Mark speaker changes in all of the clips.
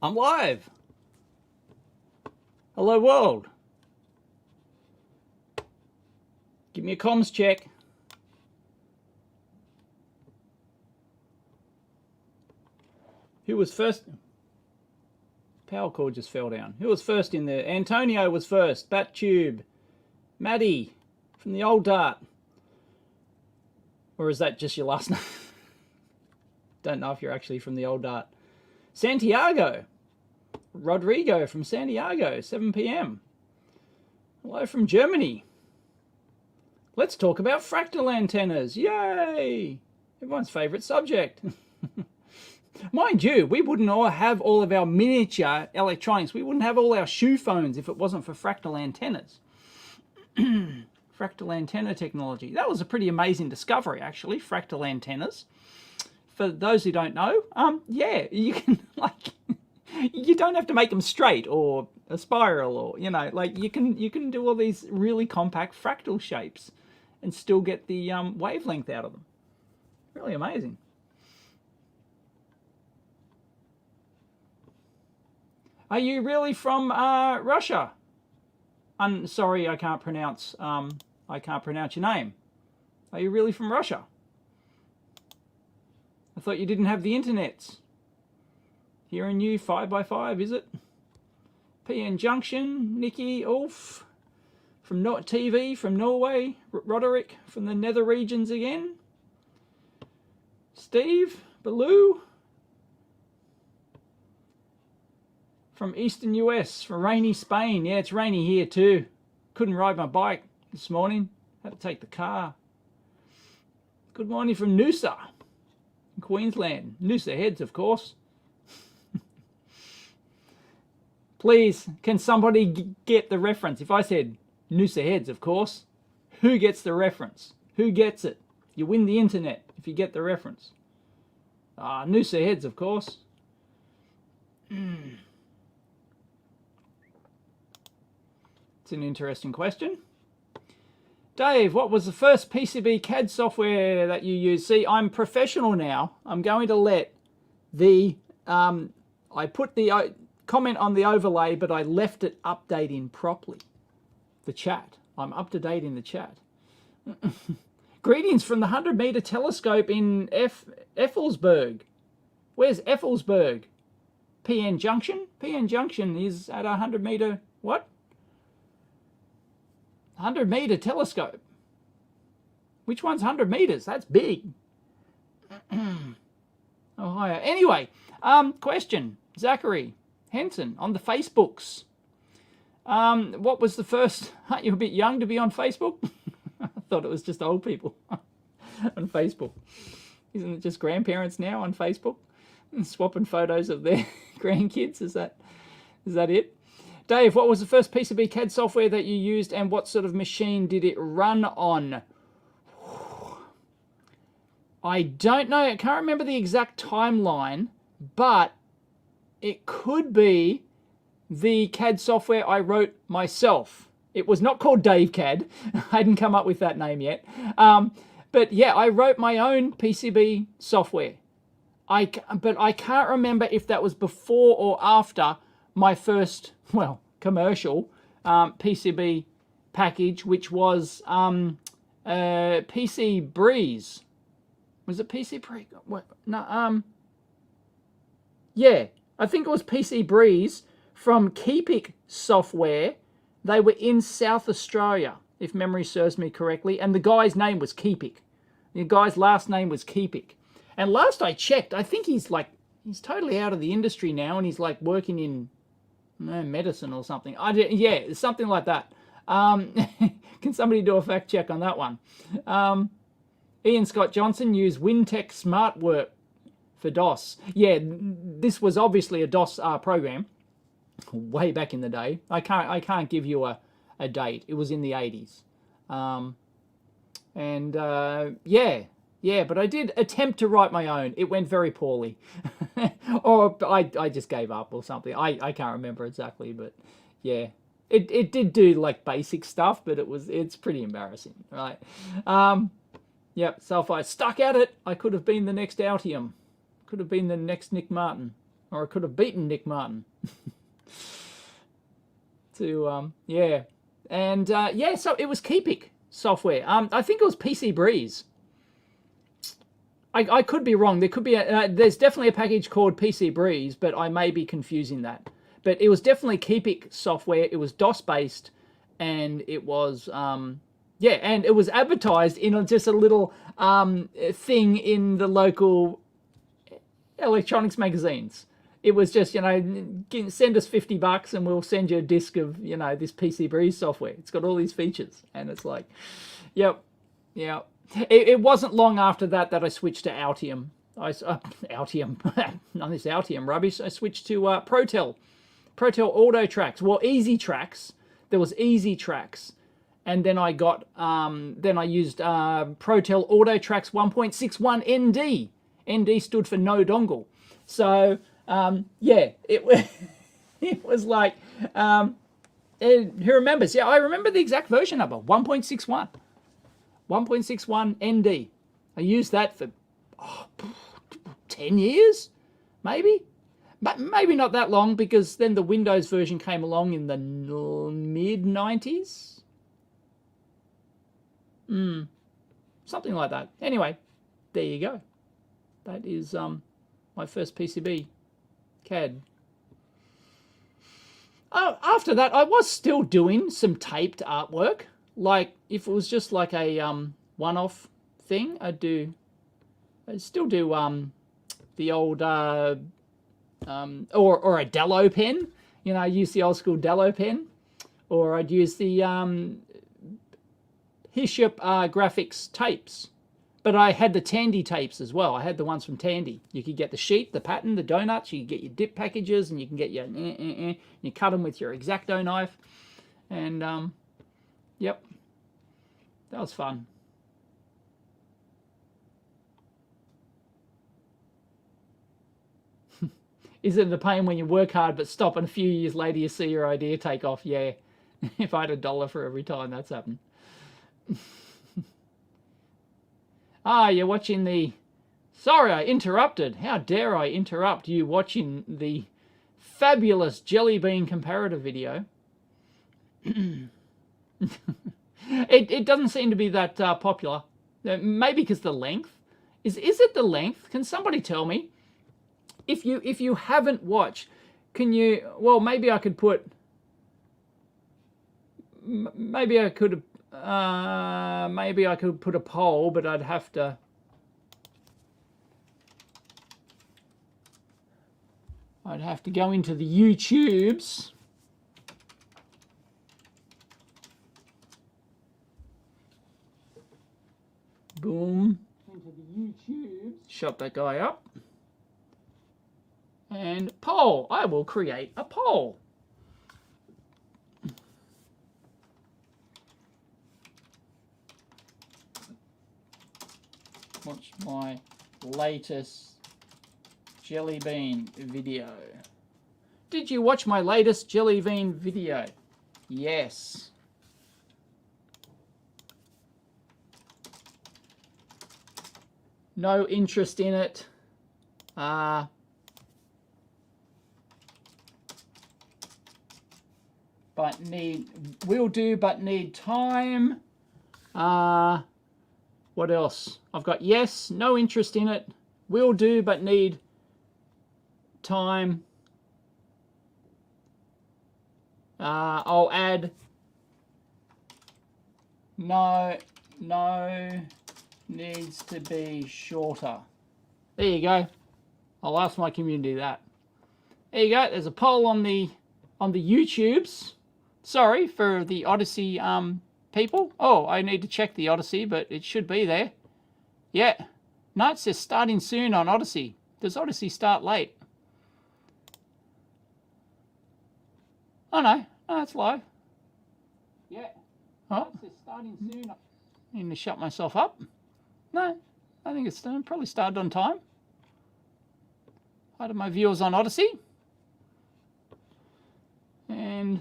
Speaker 1: I'm live. Hello world. Give me a comms check. Who was first? Power cord just fell down. Who was first in there? Antonio was first. Battube. Maddie from the old dart. Or is that just your last name? Don't know if you're actually from the old dart. Santiago. Rodrigo from Santiago, 7 p.m. Hello from Germany. Let's talk about fractal antennas. Yay! Everyone's favourite subject. Mind you, we wouldn't all have all of our miniature electronics. We wouldn't have all our shoe phones if it wasn't for fractal antennas. Fractal antenna technology. That was a pretty amazing discovery, actually, fractal antennas. For those who don't know, yeah, you can, like, you don't have to make them straight or a spiral or, you know, like you can do all these really compact fractal shapes and still get the wavelength out of them. Really amazing. Are you really from Russia? I'm sorry, I can't pronounce your name. Are you really from Russia? I thought you didn't have the internets. Hearing you 5x5, is it? PN Junction, Nikki, Ulf, from TV, from Norway, Roderick, from the nether regions again. Steve, Baloo, from Eastern US, from rainy Spain. Yeah, it's rainy here too. Couldn't ride my bike this morning. Had to take the car. Good morning from Noosa, Queensland. Noosa Heads, of course. Please, can somebody get the reference? If I said Noosa Heads, of course, who gets the reference? Who gets it? You win the internet if you get the reference. Noosa Heads, of course. It's an interesting question. Dave, what was the first PCB CAD software that you used? See, I'm professional now. I'm going to let the, I put the comment on the overlay, but I left it updating properly. The chat. I'm up to date in the chat. Greetings from the 100-meter telescope in Effelsberg. Where's Effelsberg? PN Junction? PN Junction is at a 100-meter, what? 100-meter telescope. Which one's 100 meters? That's big. Ohio. Anyway, question. Zachary Henson on the Facebooks. What was the first? Aren't you a bit young to be on Facebook? I thought it was just old people on Facebook. Isn't it just grandparents now on Facebook? And swapping photos of their grandkids? Is that it? Dave, what was the first PCB CAD software that you used and what sort of machine did it run on? I don't know. I can't remember the exact timeline, but it could be the CAD software I wrote myself. It was not called Dave CAD. I hadn't come up with that name yet. But yeah, I wrote my own PCB software. But I can't remember if that was before or after my first, well, commercial PCB package, which was PC Breeze. Was it PC Breeze? No, yeah, I think it was PC Breeze from Keepic Software. They were in South Australia, if memory serves me correctly, and the guy's name was Keepic. The guy's last name was Keepic. And last I checked, I think he's totally out of the industry now, and he's like working in medicine or something. Yeah, something like that. Can somebody do a fact check on that one? Ian Scott Johnson used Wintech SmartWork for DOS. Yeah, this was obviously a DOS program way back in the day. I can't give you a date. It was in the 80s. Yeah, but I did attempt to write my own. It went very poorly. Or I just gave up or something. I can't remember exactly, but yeah. It did do like basic stuff, but it's pretty embarrassing, right? Yep, so if I stuck at it, I could have been the next Altium. Could have been the next Nick Martin. or I could have beaten Nick Martin. Yeah. And yeah, so it was Keepic software. I think it was PC Breeze. I could be wrong. There could be there's definitely a package called PC Breeze, but I may be confusing that. But it was definitely Keepic software. It was DOS based, and it was yeah, and it was advertised in just a little thing in the local electronics magazines. It was just, you know, send us $50 and we'll send you a disc of, you know, this PC Breeze software. It's got all these features, and it's like, yep, yeah. It wasn't long after that that I switched to Altium. Altium, none of this Altium rubbish. I switched to Protel Auto Tracks. Well, Easy Tracks. There was Easy Tracks, and then I got then I used Protel Auto Tracks 1.61 ND. ND stood for no dongle. So yeah, it it was like who remembers? Yeah, I remember the exact version number, 1.61. 1.61 ND. I used that for 10 years, maybe. But maybe not that long, because then the Windows version came along in the mid-90s. Something like that. Anyway, there you go. That is my first PCB CAD. Oh, after that, I was still doing some taped artwork. Like, if it was just like a one-off thing, I'd still do the old or a Dello pen. You know, I use the old school Dello pen, or I'd use the Hishop graphics tapes. But I had the Tandy tapes as well. I had the ones from Tandy. You could get the sheet, the pattern, the donuts. You could get your dip packages, and you can get your you cut them with your X-Acto knife, and yep, that was fun. Is it a pain when you work hard but stop, and a few years later you see your idea take off? Yeah. If I had $1 for every time that's happened. You're watching the... Sorry, I interrupted. How dare I interrupt you watching the fabulous Jelly Bean comparative video. It doesn't seem to be that popular. Maybe because the length. Is it the length? Can somebody tell me? If you haven't watched, can you... Well, maybe I could put... Maybe I could put a poll, but I'd have to... go into the YouTubes. Boom. Into the YouTubes. Shut that guy up. And poll. I will create a poll. Watch my latest Jelly Bean video. Did you watch my latest Jelly Bean video? Yes. No interest in it. But will do, but need time. What else? I've got yes, no interest in it. Will do, but need time. I'll add no, needs to be shorter. There you go. I'll ask my community that. There you go. There's a poll on the YouTubes. Sorry for the Odyssey people. Oh, I need to check the Odyssey, but it should be there. Yeah. No, it says starting soon on Odyssey. Does Odyssey start late? Oh, no. No, it's live. Yeah. Oh. It says starting soon. I need to shut myself up. No, I think it's probably started on time. Hi to my viewers on Odyssey. And...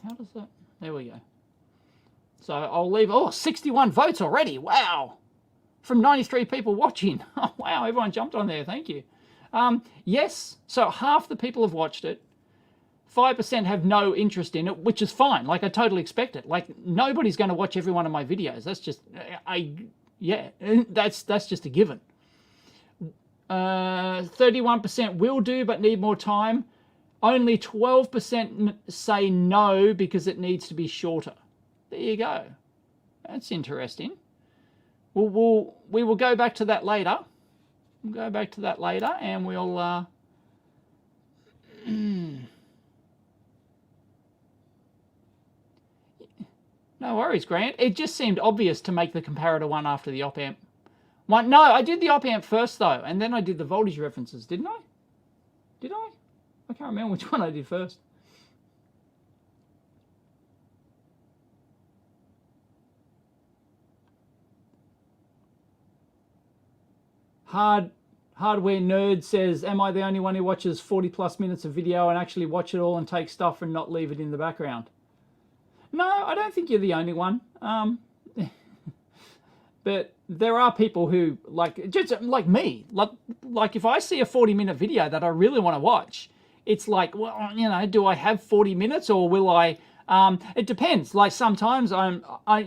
Speaker 1: how does that... There we go. So I'll leave... Oh, 61 votes already. Wow. from 93 people watching. Oh, wow, everyone jumped on there. Thank you. Yes, so half the people have watched it. 5% have no interest in it, which is fine. Like, I totally expect it. Like, nobody's going to watch every one of my videos. That's just, yeah, that's just a given. 31% will do, but need more time. Only 12% say no because it needs to be shorter. There you go. That's interesting. We will go back to that later. We'll go back to that later, and we'll... No worries, Grant. It just seemed obvious to make the comparator one after the op-amp one. No, I did the op-amp first, though, and then I did the voltage references, didn't I? Did I? I can't remember which one I did first. Hardware Nerd says, am I the only one who watches 40 plus minutes of video and actually watch it all and take stuff and not leave it in the background? No, I don't think you're the only one. But there are people who, like, just like me, like if I see a 40-minute video that I really want to watch, it's like, well, you know, do I have 40 minutes or will I? It depends. Like sometimes you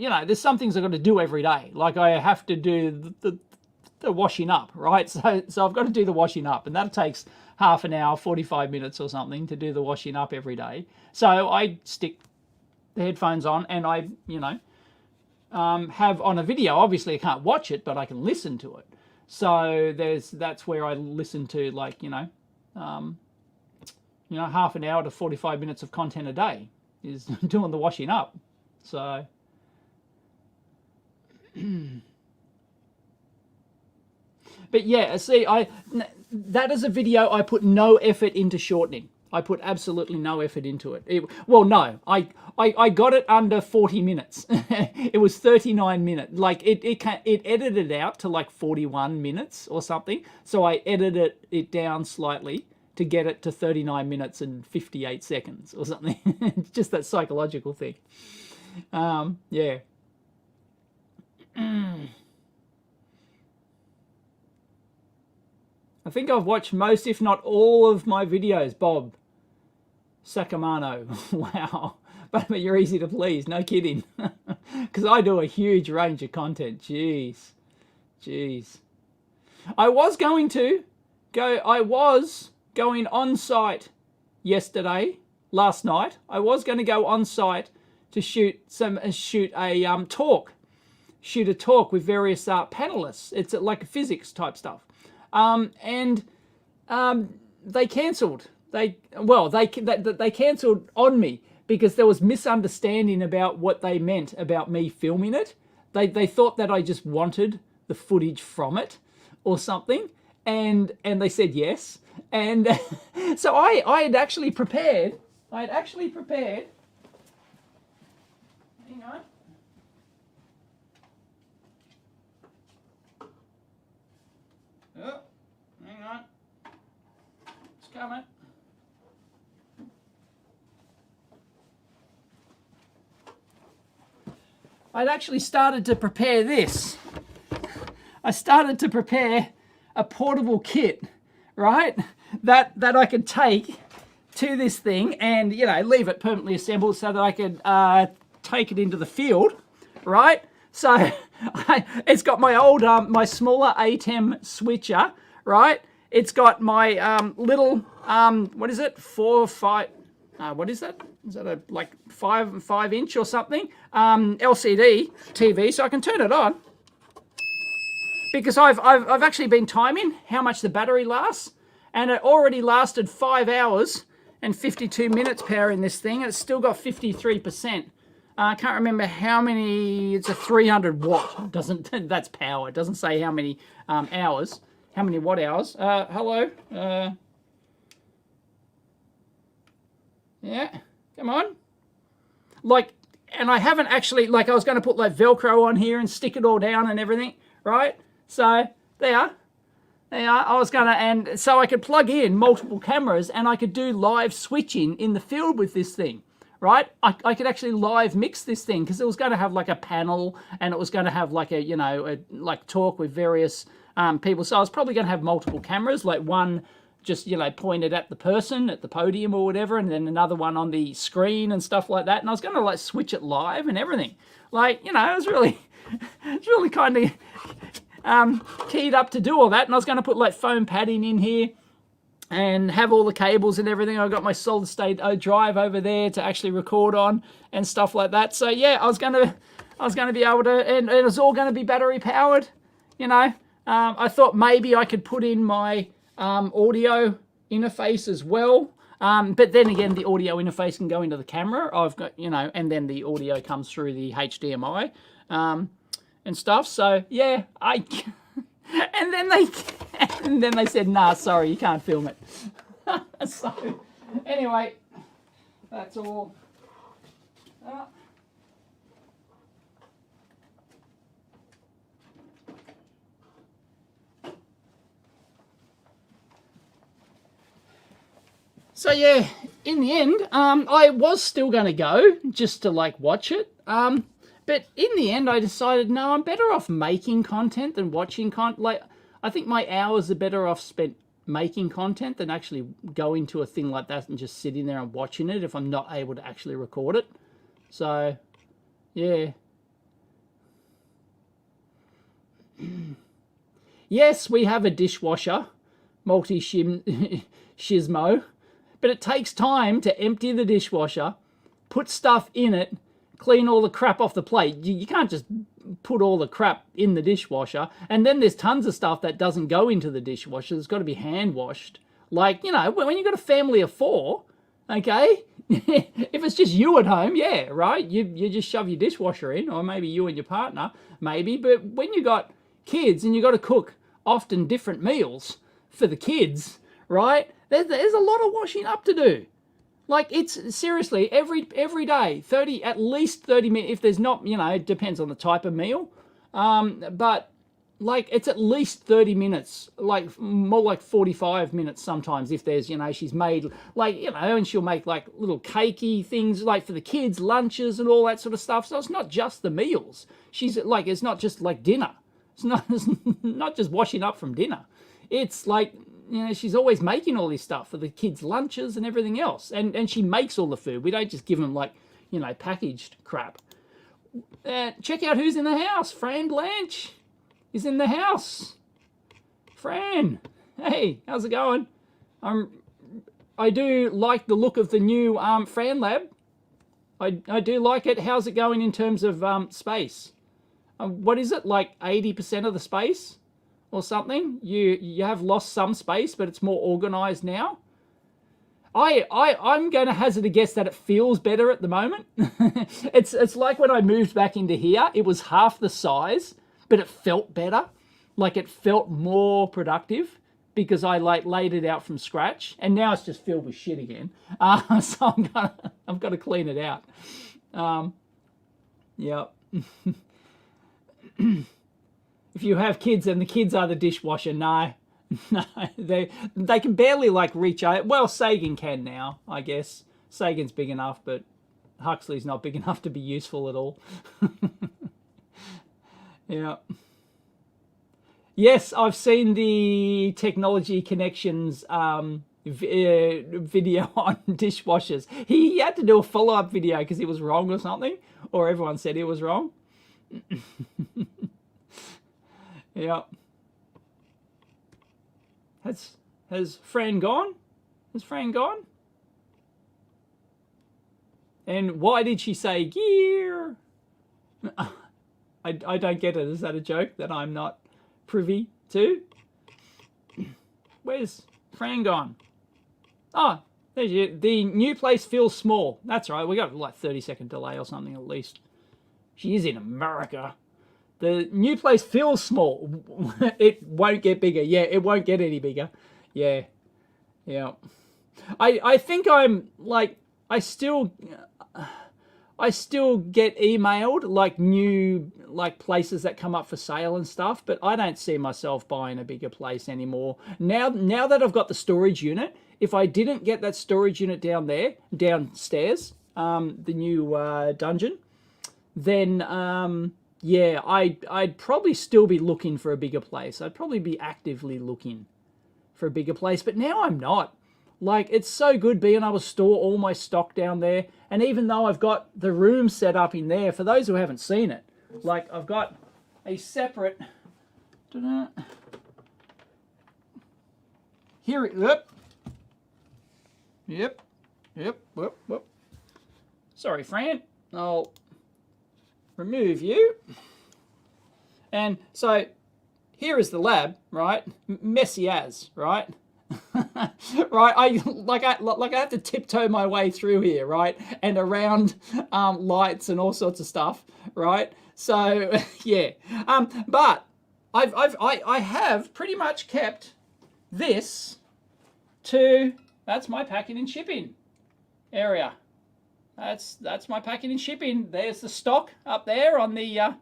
Speaker 1: know, there's some things I've got to do every day. Like I have to do the washing up, right? So I've got to do the washing up, and that takes half an hour, 45 minutes or something to do the washing up every day. So I stick the headphones on and I, you know, have on a video. Obviously I can't watch it, but I can listen to it. So that's where I listen to, like, you know, half an hour to 45 minutes of content a day is doing the washing up. So but yeah, see, that is a video I put no effort into shortening. I put absolutely no effort into it. Well, no, I got it under 40 minutes. It was 39 minutes. Like it edited out to like 41 minutes or something. So I edited it down slightly to get it to 39 minutes and 58 seconds or something. It's just that psychological thing. Yeah. I think I've watched most, if not all, of my videos, Bob Sacamano. Wow. But you're easy to please, no kidding. Because I do a huge range of content. Jeez. I was going on site last night. I was going to go on site to shoot a talk with various panelists. It's like physics type stuff. And they cancelled. They cancelled on me because there was misunderstanding about what they meant about me filming it. They thought that I just wanted the footage from it or something, and they said yes. And so I had actually prepared. Hang on. Oh, hang on. It's coming. I'd actually started to prepare this. I started to prepare a portable kit, right? That I could take to this thing and, you know, leave it permanently assembled so that I could take it into the field, right? So it's got my old, my smaller ATEM switcher, right? It's got my little, what is it? 4 or 5, what is that? Is that a like 5 inch or something? LCD TV, so I can turn it on. Because I've actually been timing how much the battery lasts, and it already lasted 5 hours and 52 minutes power in this thing, and it's still got 53%. I can't remember how many. It's a 300 watt. That's power. It doesn't say how many hours, how many watt hours. Hello. Yeah, come on. Like, and I haven't actually, like, I was going to put like Velcro on here and stick it all down and everything, right? So there. I was going to, and so I could plug in multiple cameras and I could do live switching in the field with this thing, right? I could actually live mix this thing because it was going to have like a panel and it was going to have like a, you know, like talk with various people. So I was probably going to have multiple cameras, like one just, you know, pointed at the person at the podium or whatever, and then another one on the screen and stuff like that. And I was going to like switch it live and everything. Like, you know, it was really, it's really kind of keyed up to do all that. And I was going to put like foam padding in here and have all the cables and everything. I got my solid state drive over there to actually record on and stuff like that. So yeah, I was gonna be able to, and it was all going to be battery powered. You know, I thought maybe I could put in my audio interface as well. But then again, the audio interface can go into the camera. I've got, you know, and then the audio comes through the HDMI and stuff. So yeah, and then they said, nah, sorry, you can't film it. So anyway, that's all. So yeah, in the end, I was still going to go just to like watch it. But in the end, I decided, no, I'm better off making content than watching content. Like, I think my hours are better off spent making content than actually going to a thing like that and just sitting there and watching it if I'm not able to actually record it. So, yeah. Yes, we have a dishwasher, multi-shizmo, but it takes time to empty the dishwasher, put stuff in it, clean all the crap off the plate. You can't just put all the crap in the dishwasher. And then there's tons of stuff that doesn't go into the dishwasher. It's got to be hand washed. Like, you know, when you've got a family of 4, okay, if it's just you at home, yeah, right, you just shove your dishwasher in, or maybe you and your partner, maybe. But when you got kids and you got to cook often different meals for the kids, right, there's a lot of washing up to do. Like, it's seriously every day, at least 30 minutes. If there's not, you know, it depends on the type of meal. But like, it's at least 30 minutes, like more like 45 minutes sometimes. If there's, you know, she's made like, you know, and she'll make like little cakey things like for the kids, lunches and all that sort of stuff. So it's not just the meals. She's like, it's not just like dinner. It's not just washing up from dinner. It's like, you know, she's always making all this stuff for the kids' lunches and everything else. And she makes all the food. We don't just give them, like, you know, packaged crap. Check out who's in the house. Fran Blanche is in the house. Fran, hey, how's it going? I do like the look of the new Fran Lab. I do like it. How's it going in terms of space? What is it, like 80% of the space? Or something. You have lost some space, but it's more organized now. I'm going to hazard a guess that it feels better at the moment. It's like when I moved back into here, it was half the size, but it felt better. Like, it felt more productive because I like laid it out from scratch, and now it's just filled with shit again. So I've got to clean it out. Yeah. If you have kids and the kids are the dishwasher, no, they can barely like reach out. Well, Sagan can now, I guess. Sagan's big enough, but Huxley's not big enough to be useful at all. Yeah. Yes, I've seen the Technology Connections video on dishwashers. He had to do a follow-up video because he was wrong or something, or everyone said he was wrong. Yeah. Has Fran gone? Has Fran gone? And why did she say gear? I don't get it. Is that a joke that I'm not privy to? Where's Fran gone? Oh, there's you. The new place feels small. That's right. We got like 30-second delay or something at least. She is in America. The new place feels small. It won't get bigger. Yeah, it won't get any bigger. Yeah. Yeah. I think I'm like, I still get emailed like new like places that come up for sale and stuff, but I don't see myself buying a bigger place anymore. Now that I've got the storage unit, if I didn't get that storage unit downstairs, the new dungeon, then yeah, I'd probably still be looking for a bigger place. I'd probably be actively looking for a bigger place, but now I'm not. Like, it's so good being able to store all my stock down there, and even though I've got the room set up in there, for those who haven't seen it, like, I've got a separate... Here, yep, whoop. Sorry, Fran, I'll remove you. And so here is the lab, right? Messy as, right? Right, I have to tiptoe my way through here, right, and around lights and all sorts of stuff, right? So yeah, but I have pretty much kept this to, that's my packing and shipping area. That's my packing and shipping. There's the stock up there on the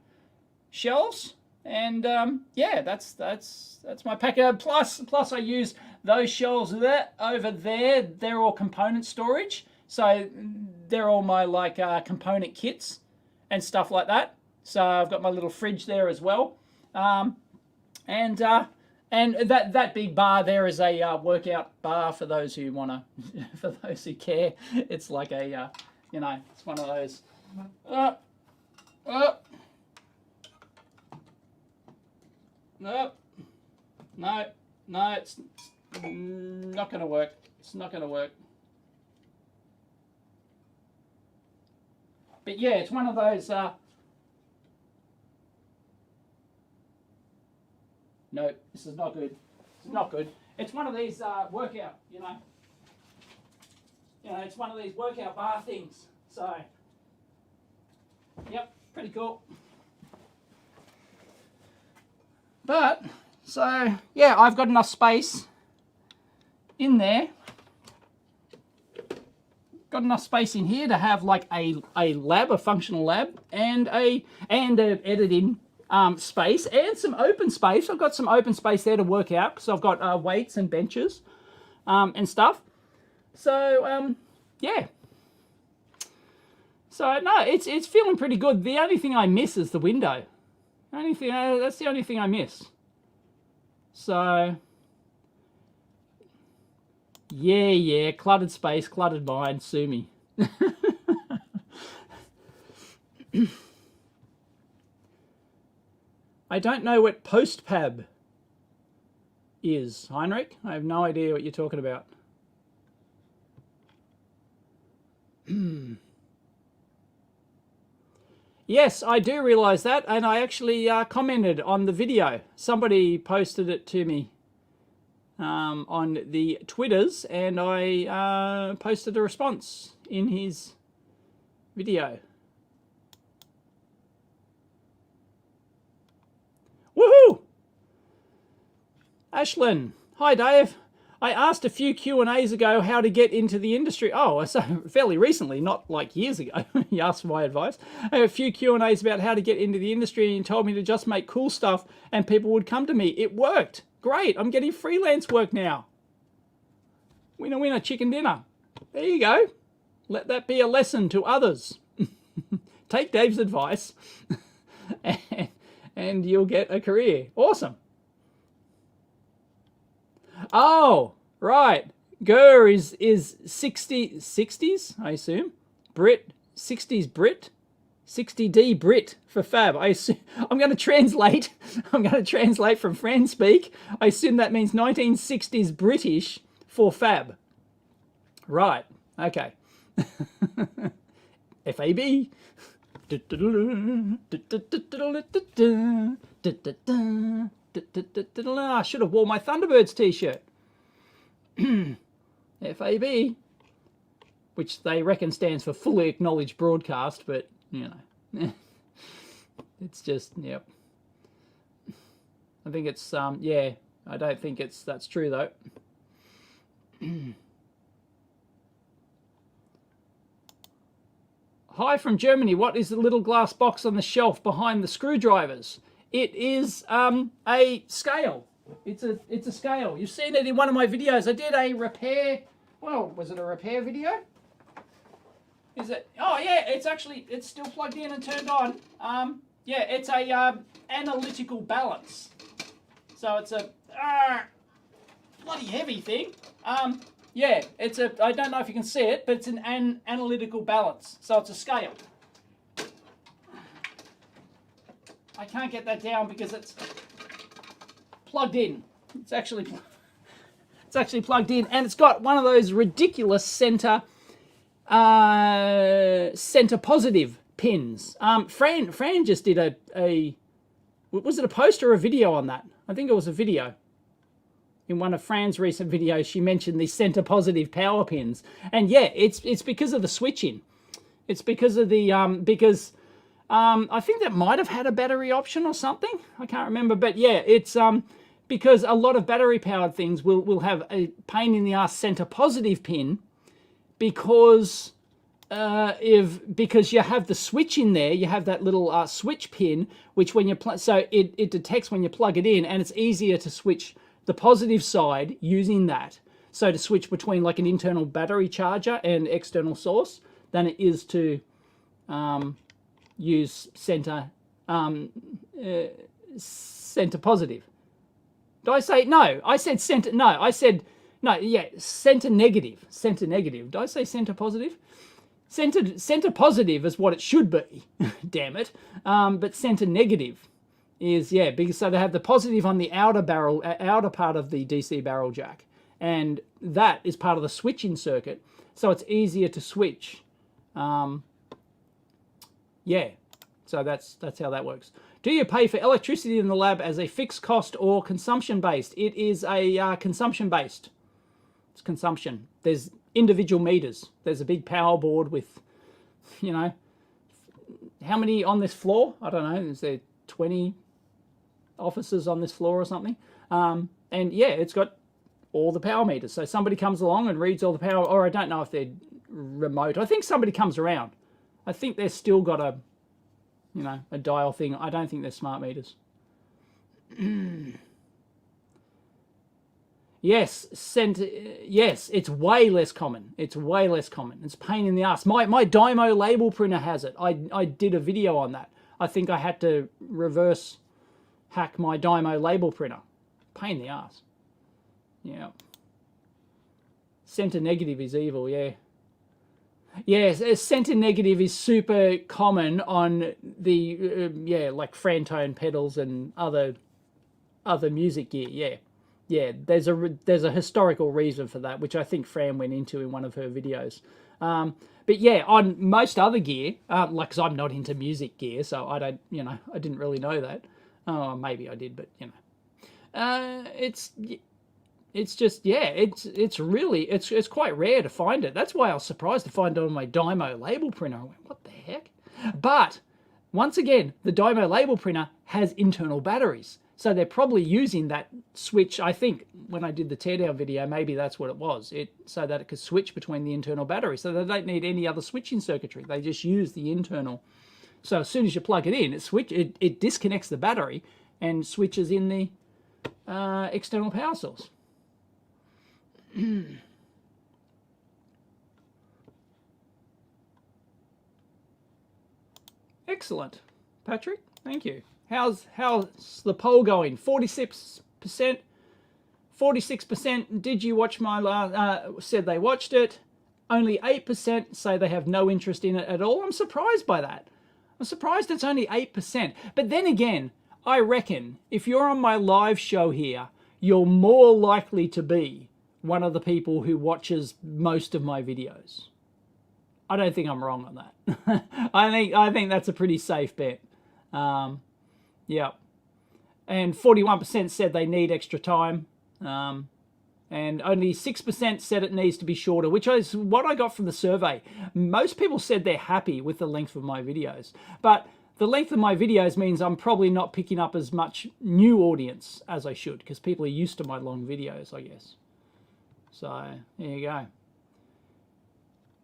Speaker 1: shelves, and yeah, that's my packer. Plus I use those shelves over there. They're all component storage, so they're all my like component kits and stuff like that. So I've got my little fridge there as well, and that big bar there is a workout bar for those who wanna, for those who care. It's like a you know, it's one of those. No, it's not going to work. It's not going to work. But yeah, it's one of those. No, this is not good. It's not good. It's one of these workout, you know, it's one of these workout bar things. So, yep, pretty cool. But, so, yeah, I've got enough space in there. Got enough space in here to have like a lab, a functional lab, and a editing space, and some open space. I've got some open space there to work out because I've got weights and benches and stuff. So, yeah. So, no, it's feeling pretty good. The only thing I miss is the window. That's the only thing I miss. So, yeah, cluttered space, cluttered mind, sue me. I don't know what post-pab is, Heinrich. I have no idea what you're talking about. Yes, I do realise that, and I actually commented on the video. Somebody posted it to me on the Twitters, and I posted a response in his video. Woohoo! Ashlyn, hi Dave. I asked a few Q&As ago how to get into the industry. Oh, so fairly recently, not like years ago. You asked for my advice. I had a few Q&As about how to get into the industry, and you told me to just make cool stuff and people would come to me. It worked. Great. I'm getting freelance work now. Winner, winner, chicken dinner. There you go. Let that be a lesson to others. Take Dave's advice and you'll get a career. Awesome. Oh, right. Gur is 60s, I assume. Brit, 60s Brit. 60D Brit for fab. I assume, I'm going to translate from Fran speak. I assume that means 1960s British for fab. Right. Okay. FAB. I should have worn my Thunderbirds t-shirt. FAB, which they reckon stands for fully acknowledged broadcast, but you know, it's just, yep. I think it's yeah, I don't think that's true though. Hi from Germany. What is the little glass box on the shelf behind the screwdrivers? It is a scale. It's a scale. You've seen it in one of my videos. I did a repair. Well, was it a repair video? Is it? Oh yeah, it's still plugged in and turned on. Yeah, it's a analytical balance. So it's a bloody heavy thing. Yeah, it's a. I don't know if you can see it, but it's an analytical balance. So it's a scale. I can't get that down because it's plugged in. It's actually plugged in, and it's got one of those ridiculous center positive pins. Fran just did a was it a post or a video on that? I think it was a video. In one of Fran's recent videos, she mentioned the center positive power pins, and yeah, it's because of the switching. It's because of the I think that might have had a battery option or something. I can't remember, but yeah, it's because a lot of battery powered things will have a pain in the ass center positive pin because because you have the switch in there, you have that little switch pin, which when you so it detects when you plug it in, and it's easier to switch the positive side using that. So to switch between like an internal battery charger and external source than it is to use center positive. Did I say no? I said center. No, I said no. Yeah, center negative. Center negative. Did I say center positive? Center positive is what it should be. Damn it. But center negative is because so they have the positive on the outer part of the DC barrel jack, and that is part of the switching circuit. So it's easier to switch. Yeah, so that's how that works. Do you pay for electricity in the lab as a fixed cost or consumption based? It is a consumption based. It's consumption. There's individual meters. There's a big power board with, how many on this floor? I don't know. Is there 20 officers on this floor or something? And yeah, it's got all the power meters. So somebody comes along and reads all the power, or I don't know if they're remote. I think somebody comes around. I think they've still got a dial thing. I don't think they're smart meters. Yes, yes, it's way less common. It's way less common. It's a pain in the ass. My Dymo label printer has it. I did a video on that. I think I had to reverse hack my Dymo label printer. Pain in the ass. Yeah. Center negative is evil, yeah. Yes, center negative is super common on the like Frantone pedals and other music gear. Yeah. There's a historical reason for that, which I think Fran went into in one of her videos. But yeah, on most other gear, like 'cause I'm not into music gear, so I don't, I didn't really know that. Oh, maybe I did, but it's just it's really it's quite rare to find it. That's why I was surprised to find it on my Dymo label printer. I went, what the heck? But once again, the Dymo label printer has internal batteries, so they're probably using that switch. I think when I did the teardown video, maybe that's what it was. So that it could switch between the internal batteries, so they don't need any other switching circuitry. They just use the internal. So as soon as you plug it in, it disconnects the battery and switches in the external power source. Excellent, Patrick. Thank you. How's the poll going? 46%. 46% did you watch my last? Said they watched it. Only 8% say they have no interest in it at all. I'm surprised by that. I'm surprised it's only 8%. But then again, I reckon if you're on my live show here, you're more likely to be one of the people who watches most of my videos. I don't think I'm wrong on that. I think that's a pretty safe bet. Yeah. And 41% said they need extra time. And only 6% said it needs to be shorter, which is what I got from the survey. Most people said they're happy with the length of my videos. But the length of my videos means I'm probably not picking up as much new audience as I should, because people are used to my long videos, I guess. So, there you go.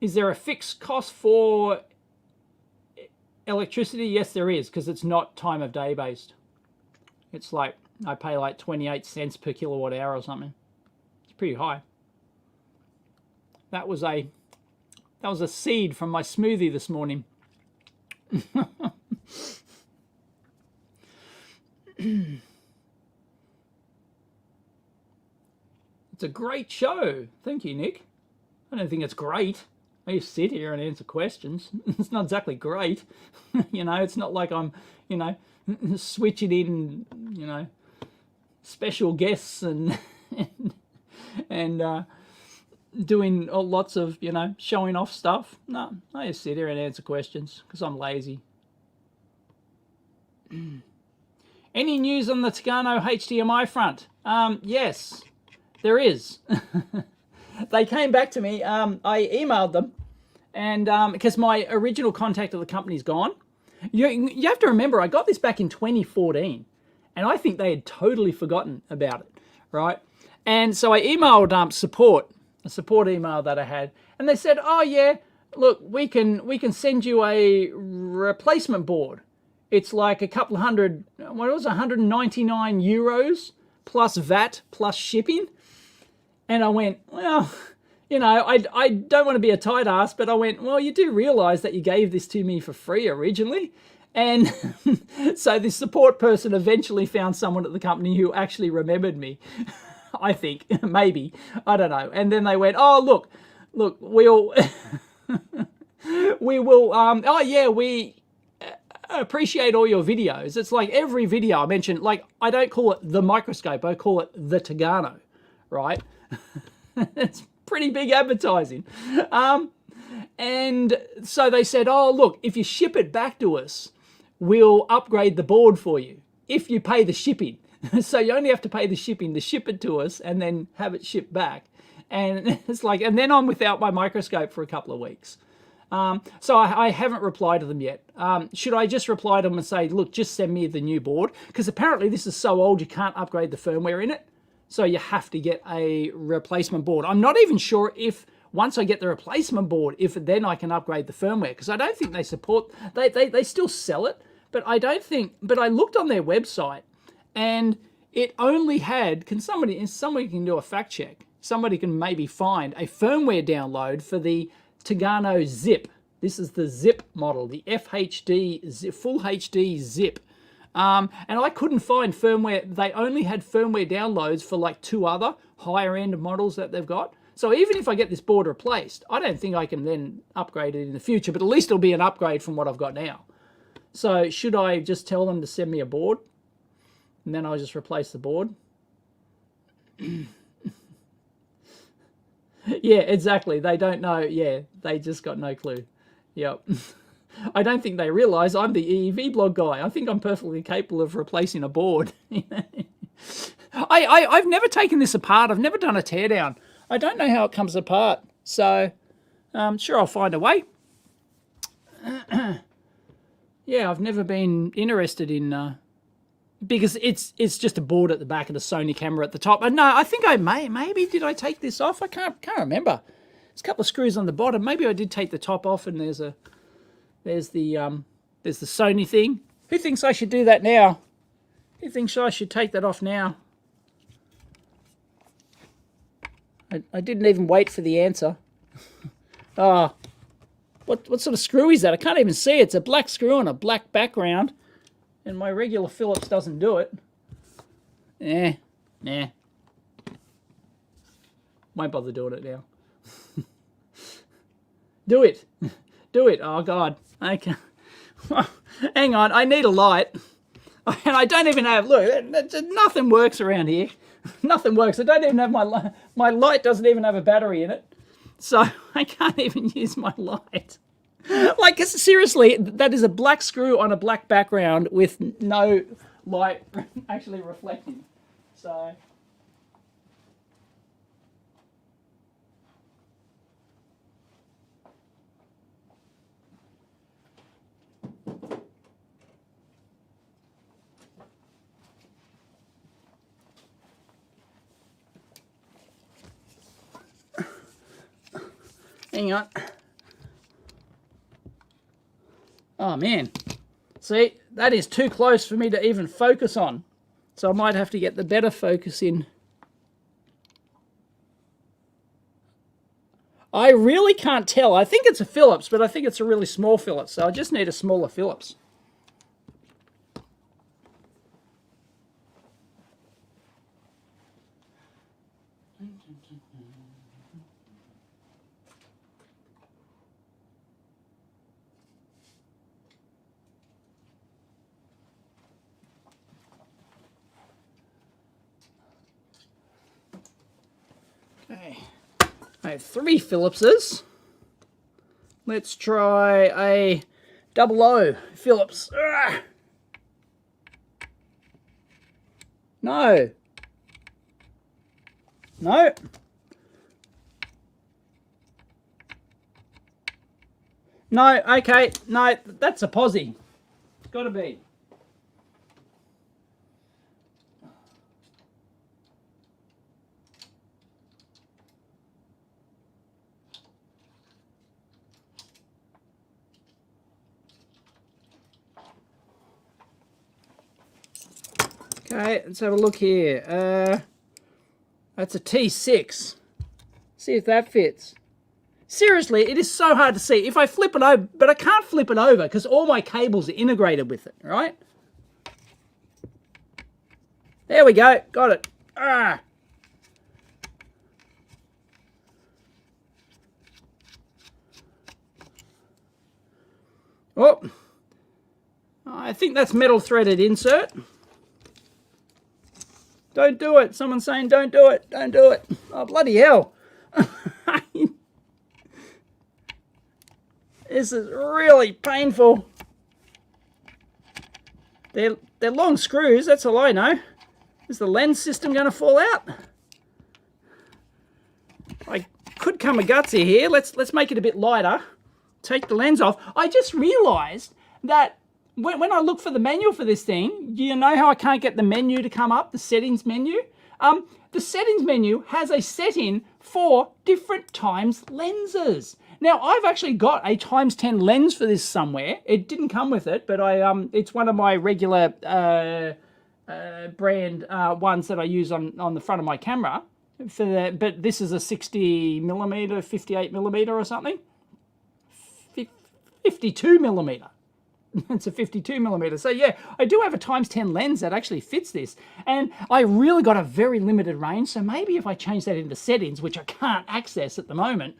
Speaker 1: Is there a fixed cost for electricity? Yes, there is, because it's not time of day based. It's like, I pay like 28 cents per kilowatt hour or something. It's pretty high. That was a That was a seed from my smoothie this morning. It's a great show. Thank you, Nick. I don't think it's great. I just sit here and answer questions. It's not exactly great. You know, it's not like I'm, you know, switching in, you know, special guests and doing lots of, you know, showing off stuff. No, I just sit here and answer questions because I'm lazy. Any news on the Tagano HDMI front? Yes, there is. They came back to me. I emailed them, and because my original contact of the company's gone. You have to remember, I got this back in 2014, and I think they had totally forgotten about it, right? And so I emailed support, a support email that I had, and they said, oh yeah, look, we can send you a replacement board. It's like a couple of hundred, what was it, 199 euros plus VAT plus shipping. And I went, well, you know, I don't want to be a tight ass, but I went, well, you do realize that you gave this to me for free originally. And so the support person eventually found someone at the company who actually remembered me. I think, maybe, I don't know. And then they went, oh, look, we'll, oh yeah, we appreciate all your videos. It's like every video I mentioned, like I don't call it the microscope, I call it the Tagano, right? It's pretty big advertising. And so they said, oh, look, if you ship it back to us, we'll upgrade the board for you if you pay the shipping. So you only have to pay the shipping to ship it to us and then have it shipped back. And it's like, and then I'm without my microscope for a couple of weeks. So I haven't replied to them yet. Should I just reply to them and say, look, just send me the new board? Because apparently this is so old you can't upgrade the firmware in it. So you have to get a replacement board. I'm not even sure if once I get the replacement board, if then I can upgrade the firmware. Because I don't think they support, they still sell it. But I don't think, but I looked on their website and it only had, somebody can do a fact check. Somebody can maybe find a firmware download for the Tagano Zip. This is the Zip model, the FHD, Full HD Zip. And I couldn't find firmware. They only had firmware downloads for like 2 other higher end models that they've got. So even if I get this board replaced, I don't think I can then upgrade it in the future, but at least it'll be an upgrade from what I've got now. So should I just tell them to send me a board and then I'll just replace the board? Yeah, exactly. They don't know. Yeah, they just got no clue. Yep. I don't think they realise I'm the EEVblog guy. I think I'm perfectly capable of replacing a board. I've never taken this apart. I've never done a teardown. I don't know how it comes apart. So, sure, I'll find a way. Yeah, I've never been interested in... because it's just a board at the back and a Sony camera at the top. And no, I think I maybe did I take this off? I can't remember. There's a couple of screws on the bottom. Maybe I did take the top off, and there's the Sony thing. Who thinks I should do that now? Who thinks I should take that off now? I didn't even wait for the answer. Ah, what sort of screw is that? I can't even see it. It's a black screw on a black background. And my regular Phillips doesn't do it. Nah. Won't bother doing it now. Do it. Do it. Oh, God. Okay. Hang on. I need a light. And I don't even have... Look, nothing works around here. Nothing works. I don't even have my light. My light doesn't even have a battery in it. So I can't even use my light. Like, seriously, that is a black screw on a black background with no light actually reflecting. So... Hang on. Oh, man. See, that is too close for me to even focus on. So I might have to get the better focus in. I really can't tell. I think it's a Phillips, but I think it's a really small Phillips, so I just need a smaller Phillips. Okay, I have 3 Phillipses. Let's try a 00 Phillips. Ugh. No. No. No, okay. No, that's a posse. It's got to be. Okay, let's have a look here. That's a T6. See if that fits. Seriously, it is so hard to see. If I flip it over, but I can't flip it over because all my cables are integrated with it, right? There we go. Got it. Ah. Oh. I think that's metal threaded insert. Don't do it. Someone's saying don't do it. Don't do it. Oh, bloody hell. This is really painful. They're long screws, that's all I know. Is the lens system going to fall out? I could come a gutsy here. Let's make it a bit lighter. Take the lens off. I just realised that when I look for the manual for this thing, you know how I can't get the menu to come up, the settings menu? The settings menu has a setting for different times lenses. Now, I've actually got a ×10 lens for this somewhere. It didn't come with it, but it's one of my regular brand ones that I use on the front of my camera. But this is a 60mm, 58mm or something. 52mm. It's a 52mm. So yeah, I do have a ×10 lens that actually fits this. And I really got a very limited range. So maybe if I change that into settings, which I can't access at the moment,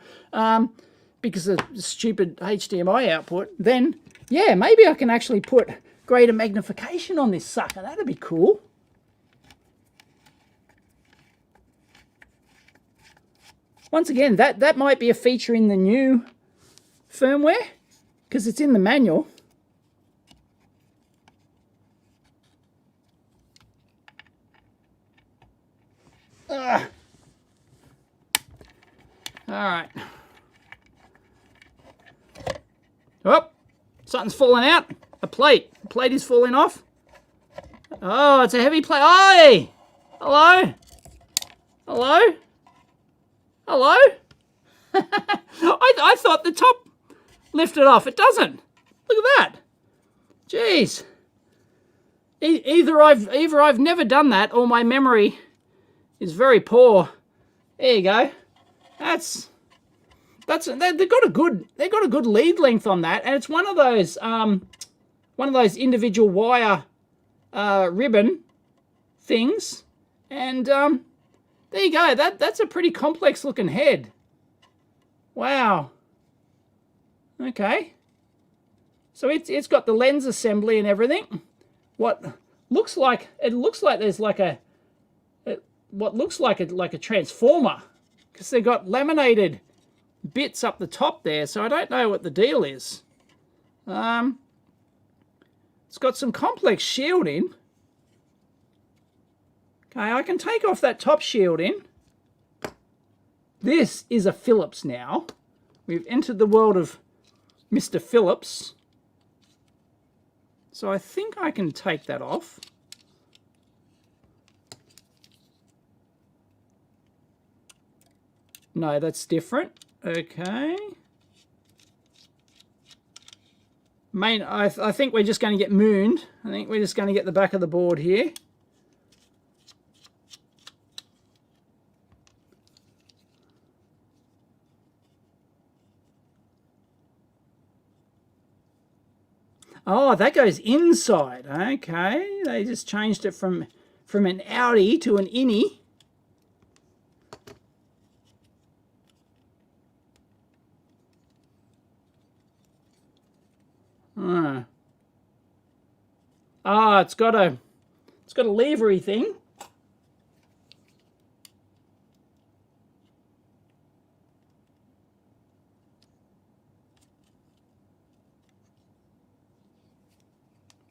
Speaker 1: because of the stupid HDMI output, then yeah, maybe I can actually put greater magnification on this sucker. That'd be cool. Once again, that might be a feature in the new firmware, because it's in the manual. Ugh. All right. Oh, something's falling out. A plate. The plate is falling off. Oh, it's a heavy plate. Oh, hello? Hello? Hello? I thought the top lifted off. It doesn't. Look at that. Jeez. Either I've never done that, or my memory is very poor. There you go. They've got a good lead length on that, and it's one of those individual wire ribbon things, and there you go. That's a pretty complex looking head. Wow. Okay. So it's got the lens assembly and everything. What looks like there's like a transformer, because they've got laminated bits up the top there, so I don't know what the deal is. It's got some complex shielding. Okay, I can take off that top shielding. This is a Phillips now. We've entered the world of Mr. Phillips. So I think I can take that off. No, that's different. Okay. I think we're just going to get mooned. I think we're just going to get the back of the board here. Oh, that goes inside. Okay, they just changed it from an outie to an innie. Ah, it's got a levery thing.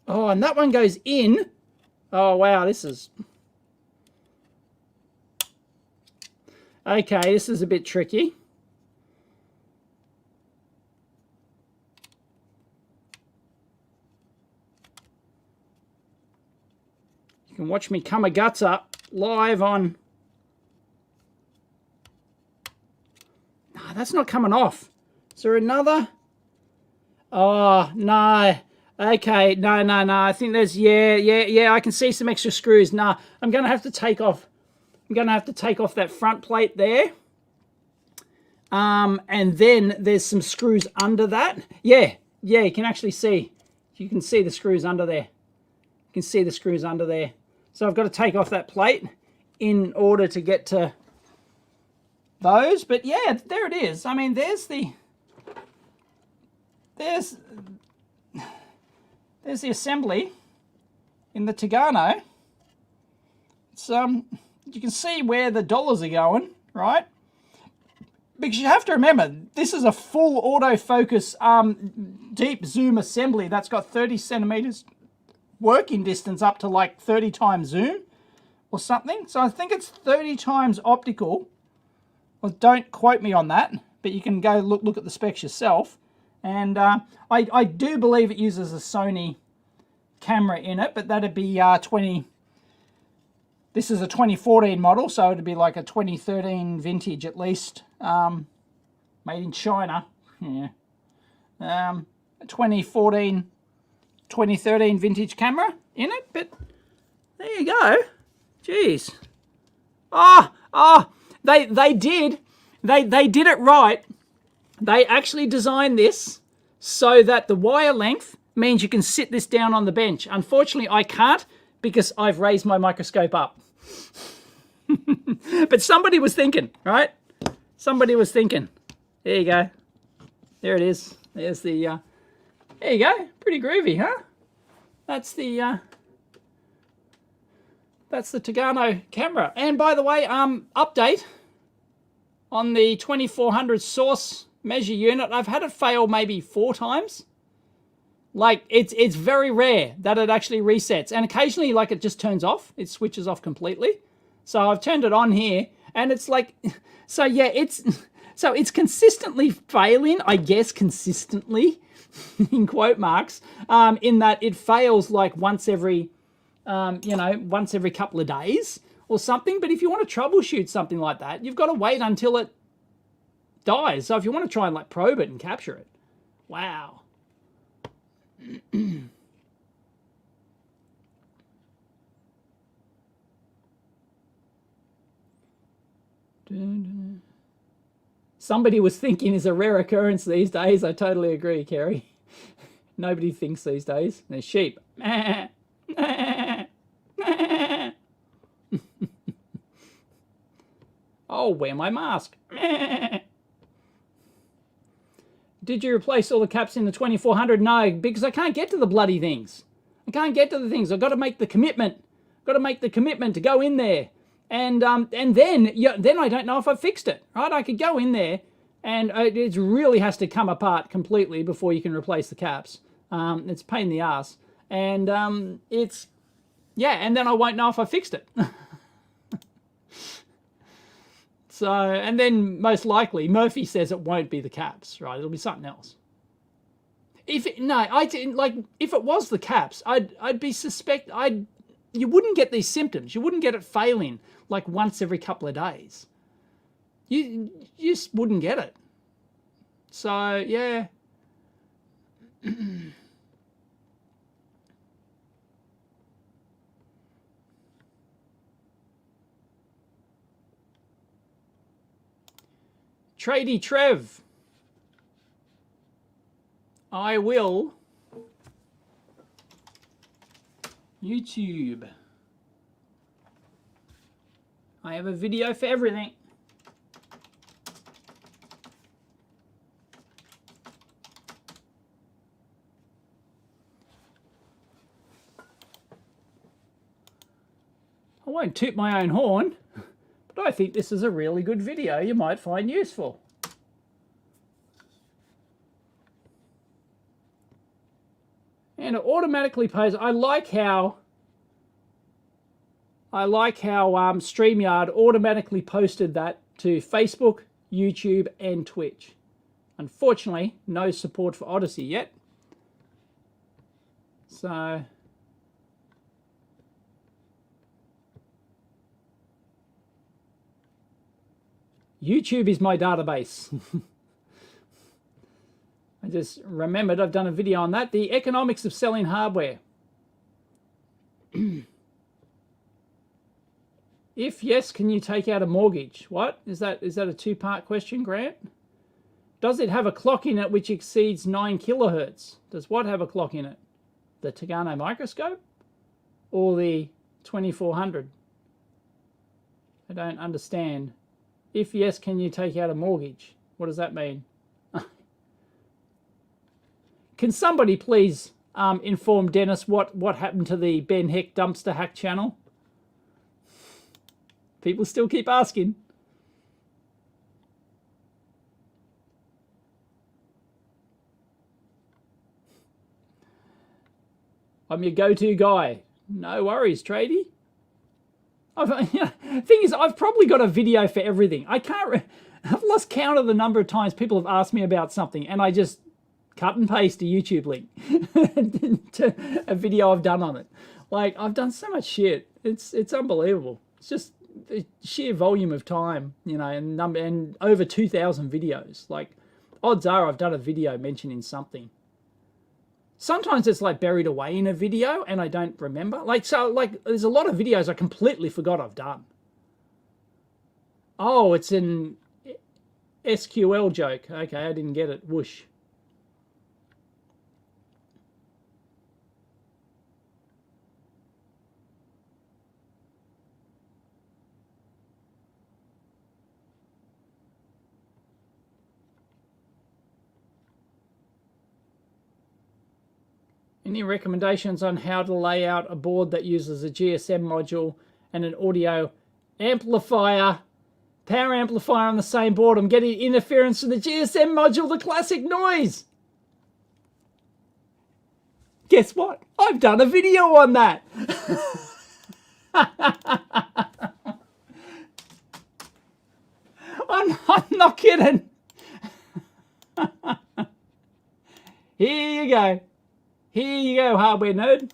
Speaker 1: Oh, and that one goes in. Oh, wow, this is... Okay, this is a bit tricky. You can watch me come a guts up live on... No, that's not coming off. Is there another? Oh, no. Okay, no. I think there's... Yeah, I can see some extra screws. Nah, I'm going to have to take off... that front plate there. And then there's some screws under that. Yeah, you can actually see. You can see the screws under there. You can see the screws under there. So I've got to take off that plate in order to get to those. But yeah, there it is. I mean, there's the assembly in the Tegano. It's you can see where the dollars are going, right? Because you have to remember, this is a full autofocus deep zoom assembly that's got 30 centimeters working distance up to like 30 times zoom or something. So I think it's 30 times optical. Well, don't quote me on that, but you can go look at the specs yourself. And I do believe it uses a Sony camera in it, but that'd be 20... This is a 2014 model, so it'd be like a 2013 vintage at least. Made in China. Yeah. 2014, 2013 vintage camera in it, but there you go. Jeez. They did it right. They actually designed this so that the wire length means you can sit this down on the bench. Unfortunately, I can't because I've raised my microscope up. But somebody was thinking, right? Somebody was thinking. There you go. There it is. There's the... there you go. Pretty groovy, huh? That's the Tegano camera. And by the way, update on the 2400 source measure unit. I've had it fail maybe 4 times. Like, it's very rare that it actually resets. And occasionally, like, it just turns off. It switches off completely. So I've turned it on here, and it's like... So, yeah, it's consistently failing, I guess consistently, in quote marks, in that it fails, like, once every couple of days or something. But if you want to troubleshoot something like that, you've got to wait until it dies. So if you want to try and, like, probe it and capture it, wow. Somebody was thinking is a rare occurrence these days. I totally agree, Kerry. Nobody thinks these days. They're sheep. Oh, wear my mask. Did you replace all the caps in the 2400? No, because I can't get to the bloody things. I can't get to the things. I've got to make the commitment. I've got to make the commitment to go in there. And then I don't know if I've fixed it, right? I could go in there, and it really has to come apart completely before you can replace the caps. It's a pain in the ass. And and then I won't know if I fixed it. So, and then most likely Murphy says it won't be the caps, right? It'll be something else. If it was the caps, I'd be suspect. You wouldn't get these symptoms. You wouldn't get it failing like once every couple of days. You just wouldn't get it. So, yeah. Tradie Trev. I will YouTube. I have a video for everything. I won't toot my own horn, but I think this is a really good video you might find useful. And it automatically plays. I like how StreamYard automatically posted that to Facebook, YouTube, and Twitch. Unfortunately, no support for Odyssey yet. So YouTube is my database. I just remembered I've done a video on that. The economics of selling hardware. If yes, can you take out a mortgage? What? Is that a two-part question, Grant? Does it have a clock in it which exceeds 9 kilohertz? Does what have a clock in it? The Tagano microscope? Or the 2400? I don't understand. If yes, can you take out a mortgage? What does that mean? Can somebody please inform Dennis what happened to the Ben Heck Dumpster Hack channel? People still keep asking. I'm your go-to guy. No worries, tradie. Thing is, I've probably got a video for everything. I've lost count of the number of times people have asked me about something, and I just cut and paste a YouTube link to a video I've done on it. Like, I've done so much shit. It's unbelievable. It's just the sheer volume of time, you know, and over 2,000 videos. Like, odds are I've done a video mentioning something. Sometimes it's like buried away in a video and I don't remember. Like, there's a lot of videos I completely forgot I've done. Oh, it's an SQL joke. Okay, I didn't get it. Whoosh. Any recommendations on how to lay out a board that uses a GSM module and an audio amplifier, power amplifier on the same board? I'm getting interference from the GSM module, the classic noise. Guess what? I've done a video on that. I'm not kidding. Here you go. Here you go, hardware nerd.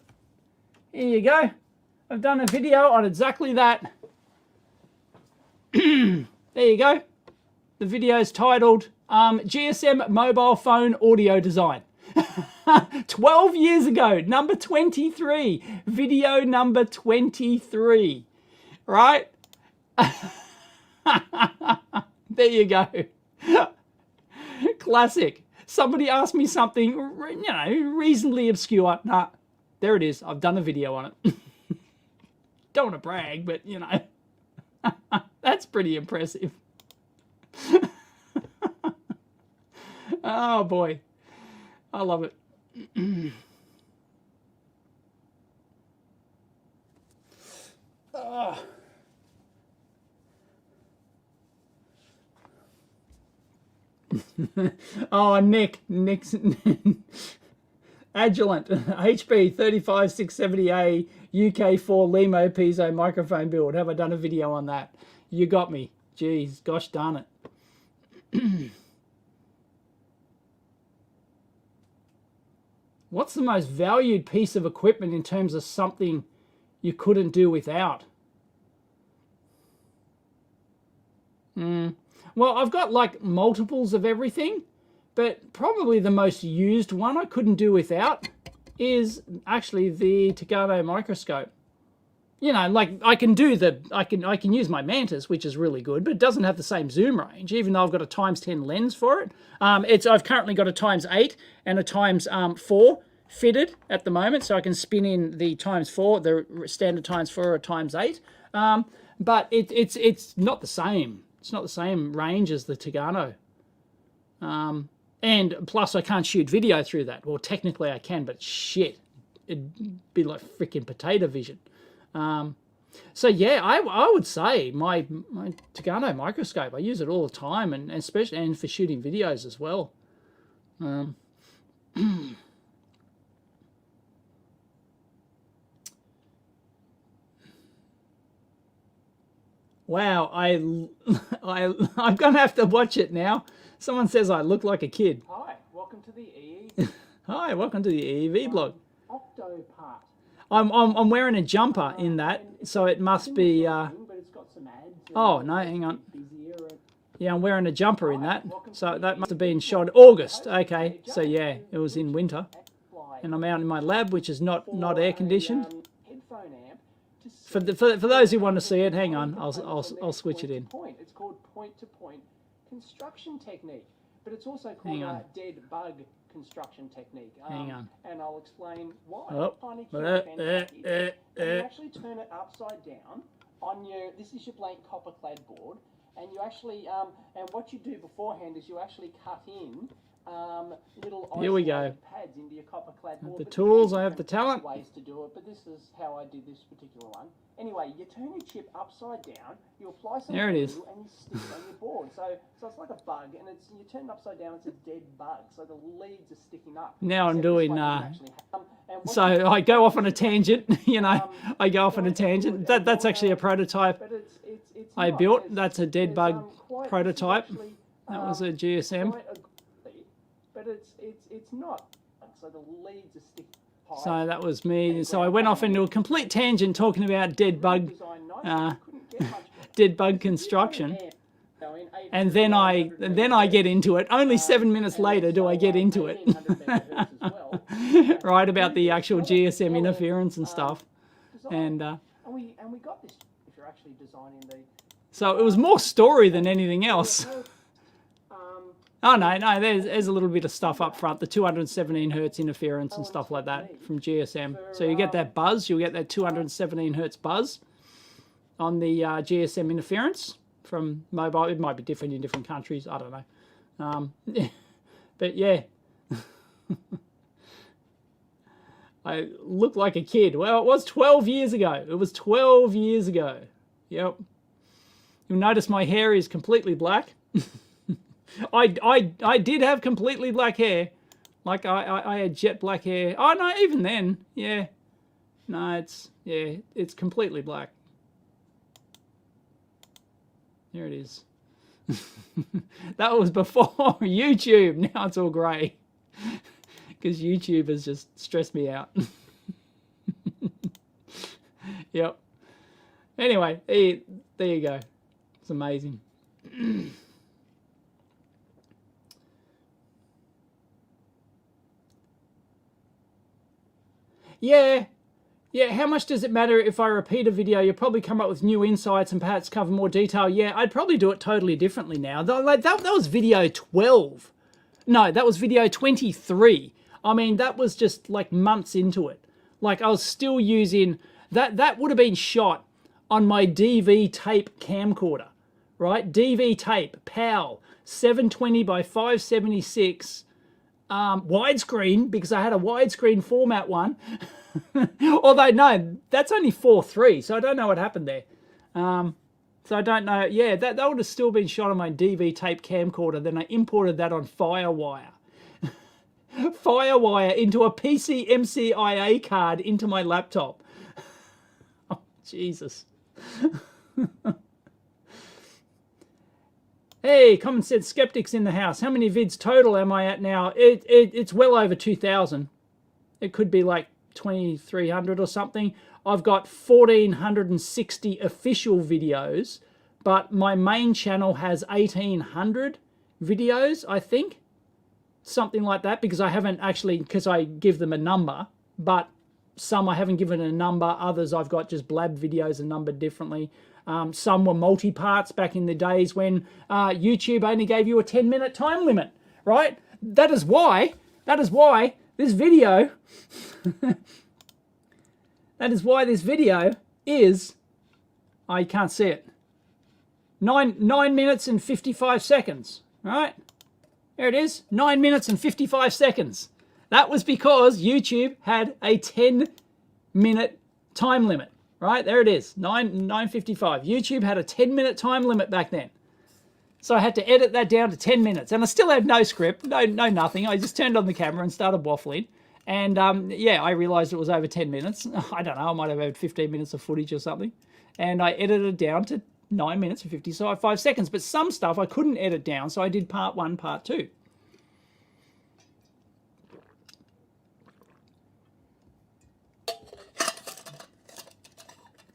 Speaker 1: Here you go. I've done a video on exactly that. There you go. The video is titled GSM Mobile Phone Audio Design. 12 years ago, number 23. Video number 23. Right? There you go. Classic. Somebody asked me something, you know, reasonably obscure. Nah, there it is. I've done a video on it. Don't want to brag, but, you know, that's pretty impressive. Oh, boy. I love it. Oh. Oh, Nick's Agilent HB 35670A UK4 Limo piezo microphone build. Have I done a video on that? You got me. Jeez, gosh darn it. What's the most valued piece of equipment in terms of something you couldn't do without? Well, I've got like multiples of everything, but probably the most used one I couldn't do without is actually the Tagano microscope. You know, like I can use my Mantis, which is really good, but it doesn't have the same zoom range, even though I've got a ×10 lens for it. I've currently got a ×8 and a ×4 fitted at the moment, so I can spin in the ×4, the standard ×4 or ×8. But it's not the same. It's not the same range as the Tegano. And plus I can't shoot video through that. Well, technically I can, but shit, it'd be like freaking potato vision. So yeah, I would say my Tegano microscope, I use it all the time, and especially for shooting videos as well. Wow, I'm gonna have to watch it now. Someone says I look like a kid.
Speaker 2: Hi, welcome to the EE.
Speaker 1: Hi, welcome to the EEVblog.
Speaker 2: Octopart.
Speaker 1: I'm wearing a jumper in that, so it must be.
Speaker 2: But it's got some ads.
Speaker 1: Oh no, hang on.
Speaker 2: Busier and
Speaker 1: Yeah, I'm wearing a jumper in that, so that must have been shot August. Okay, so yeah, it was in winter, and I'm out in my lab, which is not air conditioned.
Speaker 2: Headphone amp
Speaker 1: For those who want to see it, hang on, I'll switch it in.
Speaker 2: It's called point-to-point construction technique, but it's also called
Speaker 1: Hang on.
Speaker 2: dead bug construction technique.
Speaker 1: Hang on.
Speaker 2: And I'll explain why.
Speaker 1: Oh.
Speaker 2: Tiny cute fan package. And you actually turn it upside down on your. This is your blank copper clad board, and you actually and what you do beforehand is you actually cut in little
Speaker 1: Here we go.
Speaker 2: pads into your copper clad board.
Speaker 1: The
Speaker 2: But
Speaker 1: tools,
Speaker 2: there's
Speaker 1: I have the talent.
Speaker 2: ways to do it, but this is how I did this particular one. Anyway, you turn your chip upside down, you apply some
Speaker 1: There it is.
Speaker 2: glue, and you stick it on your board. So it's like a bug, and you turn it upside down, it's a dead bug, so the leads are sticking up.
Speaker 1: Now I'm
Speaker 2: Except this
Speaker 1: doing.
Speaker 2: one doesn't actually and what
Speaker 1: So
Speaker 2: you-
Speaker 1: I go off on a tangent, you know. I go off on a tangent. That's actually a prototype
Speaker 2: but it's
Speaker 1: I
Speaker 2: not.
Speaker 1: built.
Speaker 2: There's-
Speaker 1: That's a dead
Speaker 2: there's,
Speaker 1: bug
Speaker 2: quite-
Speaker 1: prototype.
Speaker 2: this is actually,
Speaker 1: That was a GSM.
Speaker 2: quite ugly, but it's not. So the leads are sticking.
Speaker 1: So that was me. So I went off into a complete tangent talking about dead bug construction, and then I get into it. Only 7 minutes later do I get into it. Right, about the actual GSM interference and stuff. And
Speaker 2: we got this. If you're actually designing the.
Speaker 1: so it was more story than anything else. Oh no, there's a little bit of stuff up front, the 217 hertz interference and stuff like that from GSM. So you get that buzz, you'll get that 217 hertz buzz on the GSM interference from mobile. It might be different in different countries, I don't know. But yeah, I look like a kid. Well, it was 12 years ago. It was 12 years ago. Yep. You'll notice my hair is completely black. I did have completely black hair. Like I had jet black hair. Oh no, even then, yeah. No, it's completely black. There it is. That was before YouTube. Now it's all grey. Because YouTube has just stressed me out. Yep. Anyway, there you go. It's amazing. Yeah, how much does it matter if I repeat a video? You'll probably come up with new insights and perhaps cover more detail. Yeah, I'd probably do it totally differently now. That was video 12. No, that was video 23. I mean, that was just like months into it. Like I was still using, that would have been shot on my DV tape camcorder, right? DV tape, PAL, 720 by 576, widescreen, because I had a widescreen format one. Although no, that's only 4:3, so I don't know what happened there. So I don't know. Yeah, that would have still been shot on my DV tape camcorder. Then I imported that on Firewire. Firewire into a PC MCIA card into my laptop. Oh, Jesus. Hey, Common Sense Skeptics in the house. How many vids total am I at now? It's well over 2,000. It could be like 2,300 or something. I've got 1,460 official videos, but my main channel has 1,800 videos, I think. Something like that, because I haven't actually, because I give them a number, but some I haven't given a number, others I've got just blab videos and numbered differently. Some were multi-parts back in the days when YouTube only gave you a 10-minute time limit, right? That is why this video, that is why this video is, I can't see it, 9 minutes and 55 seconds, right? There it is, 9 minutes and 55 seconds. That was because YouTube had a 10-minute time limit, right? There it is, 9:55. YouTube had a 10-minute time limit back then. So I had to edit that down to 10 minutes. And I still had no script, no nothing. I just turned on the camera and started waffling. And yeah, I realized it was over 10 minutes. I don't know, I might have had 15 minutes of footage or something. And I edited it down to 9 minutes and 55 seconds. But some stuff I couldn't edit down, so I did part 1, part 2.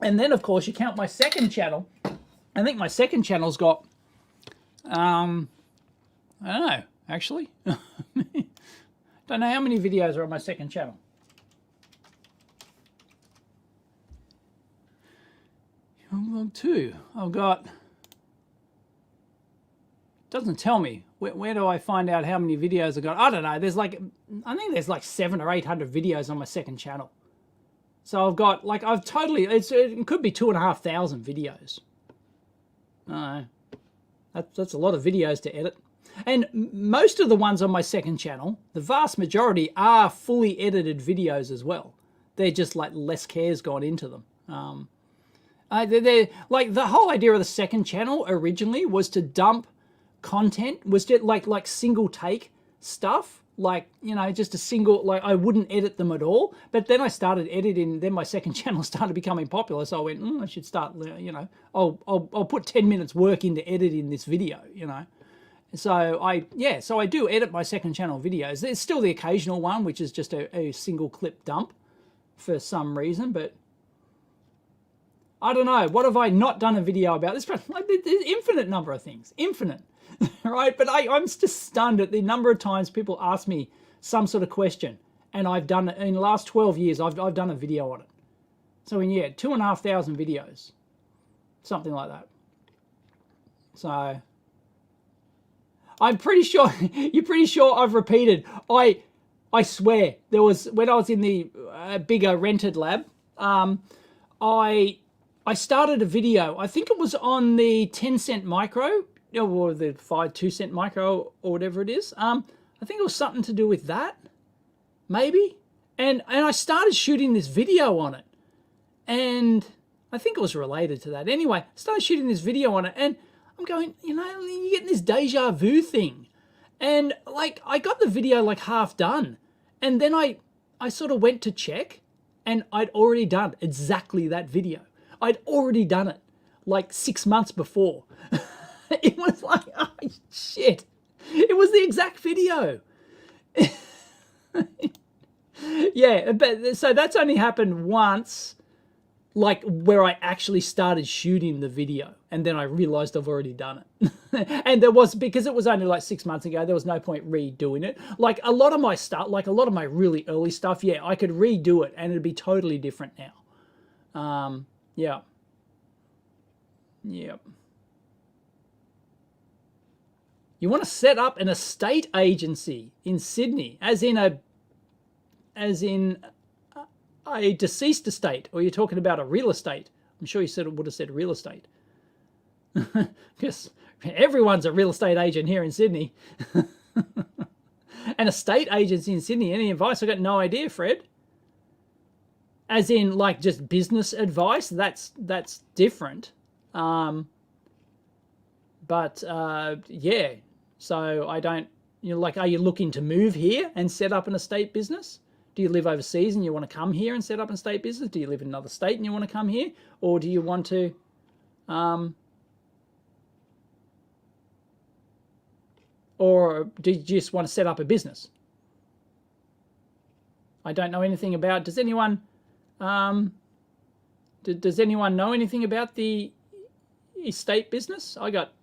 Speaker 1: And then, of course, you count my second channel. I think my second channel's got, I don't know, actually. Don't know how many videos are on my second channel. EEVblog 2. I've got, doesn't tell me. Where do I find out how many videos I've got? I don't know. There's like, I think there's like 700 or 800 videos on my second channel. So I've got, like, I've totally, it could be 2,500 videos. That's a lot of videos to edit. And most of the ones on my second channel, the vast majority are fully edited videos as well. They're just like less care's gone into them. They're like, the whole idea of the second channel originally was to dump content, was to like single take stuff. Like, you know, just a single, like, I wouldn't edit them at all. But then I started editing, then my second channel started becoming popular. So I went, I should start, you know, I'll put 10 minutes work into editing this video, you know. So I do edit my second channel videos. There's still the occasional one, which is just a single clip dump for some reason. But I don't know. What have I not done a video about? There's infinite number of things. Infinite. Right, but I'm just stunned at the number of times people ask me some sort of question, and I've done it in the last 12 years. I've done a video on it. So in 2,500 videos, something like that. So I'm pretty sure you're pretty sure I've repeated. I swear there was, when I was in the bigger rented lab, I started a video. I think it was on the 10-cent micro. Or the 2-cent micro or whatever it is. I think it was something to do with that, maybe. And I started shooting this video on it. And I think it was related to that. Anyway, I started shooting this video on it. And I'm going, you know, you're getting this deja vu thing. And like, I got the video like half done. And then I sort of went to check. And I'd already done exactly that video. I'd already done it like 6 months before. It was like, oh shit. It was the exact video. Yeah, but so that's only happened once, like where I actually started shooting the video, and then I realized I've already done it. And there was, because it was only like 6 months ago, there was no point redoing it. Like a lot of my stuff, like a lot of my really early stuff, yeah, I could redo it and it'd be totally different now. Yeah. Yep. You want to set up an estate agency in Sydney, as in a deceased estate, or you're talking about a real estate? I'm sure you would have said real estate. Because everyone's a real estate agent here in Sydney. An estate agency in Sydney, any advice? I've got no idea, Fred. As in, like, just business advice? That's different. But yeah, so I don't, you know, like, are you looking to move here and set up an estate business? Do you live overseas and you want to come here and set up an estate business? Do you live in another state and you want to come here? Or do you want to, or do you just want to set up a business? I don't know anything about, does anyone know anything about the estate business? I got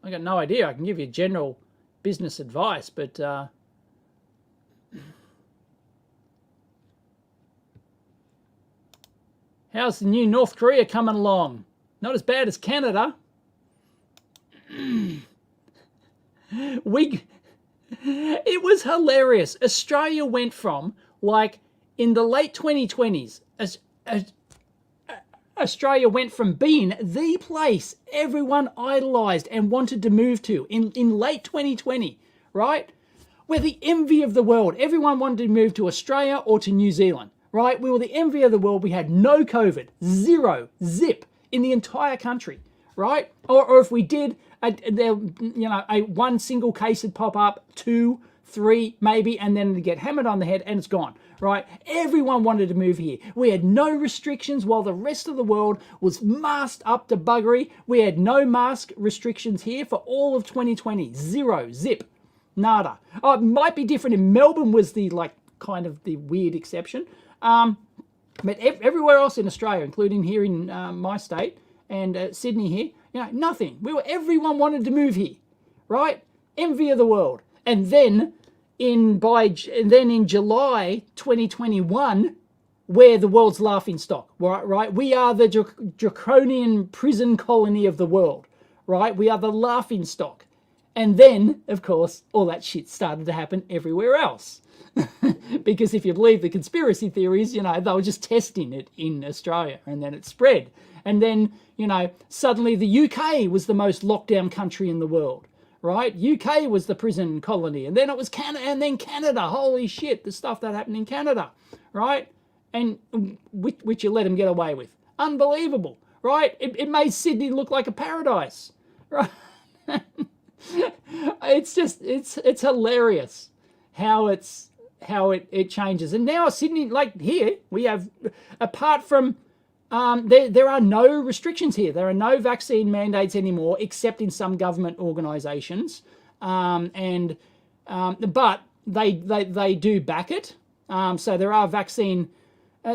Speaker 1: no idea. I can give you general business advice, but how's the new North Korea coming along? Not as bad as Canada. It was hilarious. Australia went from, like, in the late 2020s, Australia went from being the place everyone idolized and wanted to move to in late 2020, right? We're the envy of the world. Everyone wanted to move to Australia or to New Zealand, right? We were the envy of the world. We had no COVID, zero, zip in the entire country, right? Or if we did, one single case would pop up, 2, 3 maybe, and then it'd get hammered on the head and it's gone, right? Everyone wanted to move here. We had no restrictions while the rest of the world was masked up to buggery. We had no mask restrictions here for all of 2020. Zero, zip, nada. Oh, it might be different in Melbourne was the, like, kind of the weird exception. But everywhere else in Australia, including here in my state and Sydney here, nothing. Everyone wanted to move here, right? Envy of the world. And then in July 2021, we're the world's laughing stock, right? We are the draconian prison colony of the world, right? We are the laughing stock. And then, of course, all that shit started to happen everywhere else. Because if you believe the conspiracy theories, they were just testing it in Australia and then it spread. And then, suddenly the UK was the most locked down country in the world, right? UK was the prison colony. And then it was Canada, and then Canada. Holy shit, the stuff that happened in Canada, right? And which you let them get away with. Unbelievable, right? It made Sydney look like a paradise, right? It's hilarious how it changes. And now Sydney, like here, we have, apart from there are no restrictions here. There are no vaccine mandates anymore, except in some government organisations, but they do back it. So there are vaccine.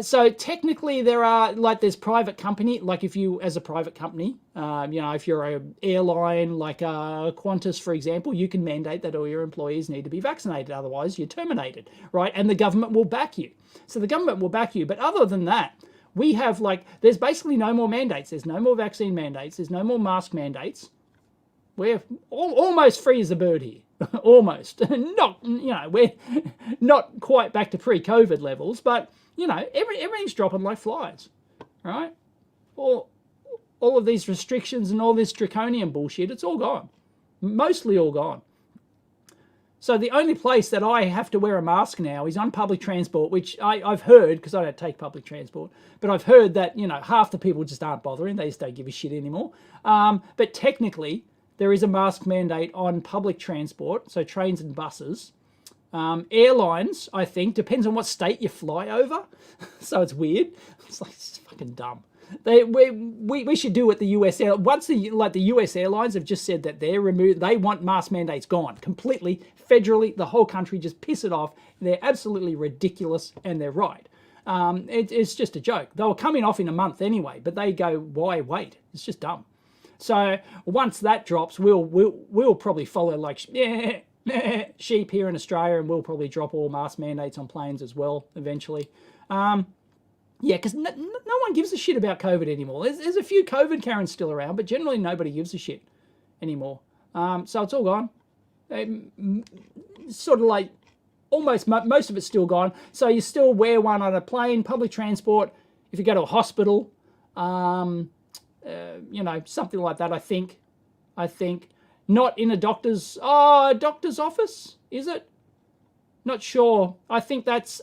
Speaker 1: So technically there are, like, there's private company, like if you, as a private company, if you're an airline like Qantas, for example, you can mandate that all your employees need to be vaccinated, otherwise you're terminated, right? And the government will back you. So the government will back you. But other than that, we have, like, there's basically no more mandates. There's no more vaccine mandates. There's no more mask mandates. We're almost free as a bird here. Almost. Not, we're not quite back to pre-COVID levels, but everything's dropping like flies, right? All of these restrictions and all this draconian bullshit, it's all gone. Mostly all gone. So the only place that I have to wear a mask now is on public transport, which I've heard, because I don't take public transport, but I've heard that, half the people just aren't bothering. They just don't give a shit anymore. But technically, there is a mask mandate on public transport, so trains and buses. Airlines, I think, depends on what state you fly over. So it's weird. It's fucking dumb. We should do what the US once the US airlines have just said that they want mask mandates gone completely federally. The whole country, just piss it off. They're absolutely ridiculous, and they're right. It's just a joke. They were coming off in a month anyway, but they go, why wait? It's just dumb. So once that drops, we'll probably follow like sheep here in Australia, and we'll probably drop all mask mandates on planes as well eventually. Because no one gives a shit about COVID anymore. There's a few COVID Karens still around, but generally nobody gives a shit anymore. So it's all gone. Sort of like almost most of it's still gone. So you still wear one on a plane, public transport, if you go to a hospital, something like that. I think not in a doctor's office, is it? Not sure. I think that's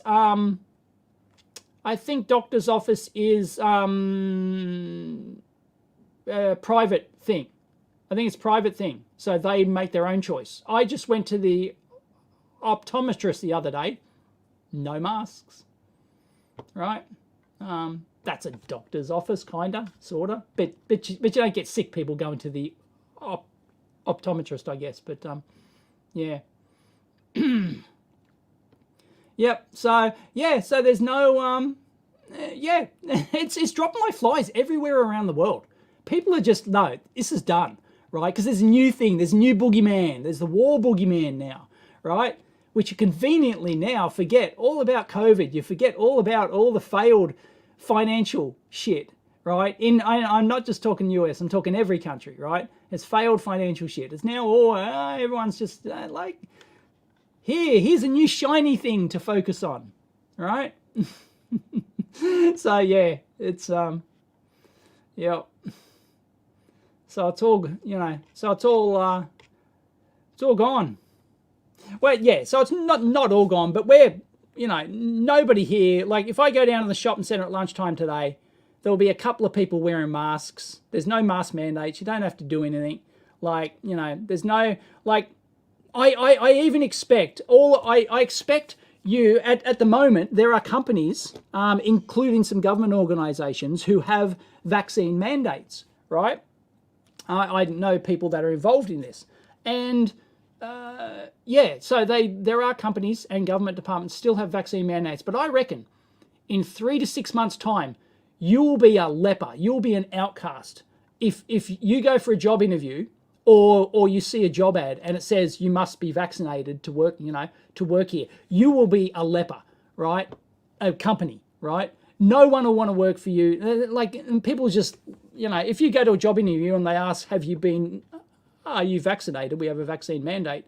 Speaker 1: I think doctor's office is a private thing. I think it's a private thing. So they make their own choice. I just went to the optometrist the other day. No masks. Right? That's a doctor's office, kinda, sorta. But you don't get sick people going to the optometrist, I guess. But yeah. Yep. So there's no it's dropping like flies everywhere around the world. People are just, no, this is done, right? Because there's a new thing. There's a new boogeyman. There's the war boogeyman now, right? Which you conveniently now forget all about COVID. You forget all about all the failed financial shit, right? I'm not just talking US. I'm talking every country, right? It's failed financial shit. It's now all everyone's just here's a new shiny thing to focus on, right? So yeah, it's yeah. So it's all, so it's all gone. Well, yeah, so it's not all gone, but we're, nobody here, like if I go down to the shopping centre at lunchtime today, there'll be a couple of people wearing masks. There's no mask mandates. You don't have to do anything. Like, there's no, like, I even expect, I expect you, at the moment, there are companies, including some government organisations, who have vaccine mandates, right? I know people that are involved in this. And yeah, so there are companies and government departments still have vaccine mandates. But I reckon in 3 to 6 months' time, you will be a leper. You'll be an outcast. If you go for a job interview or you see a job ad and it says you must be vaccinated to work, to work here, you will be a leper, right? A company, right? No one will want to work for you. Like, people just, if you go to a job interview and they ask, are you vaccinated? We have a vaccine mandate.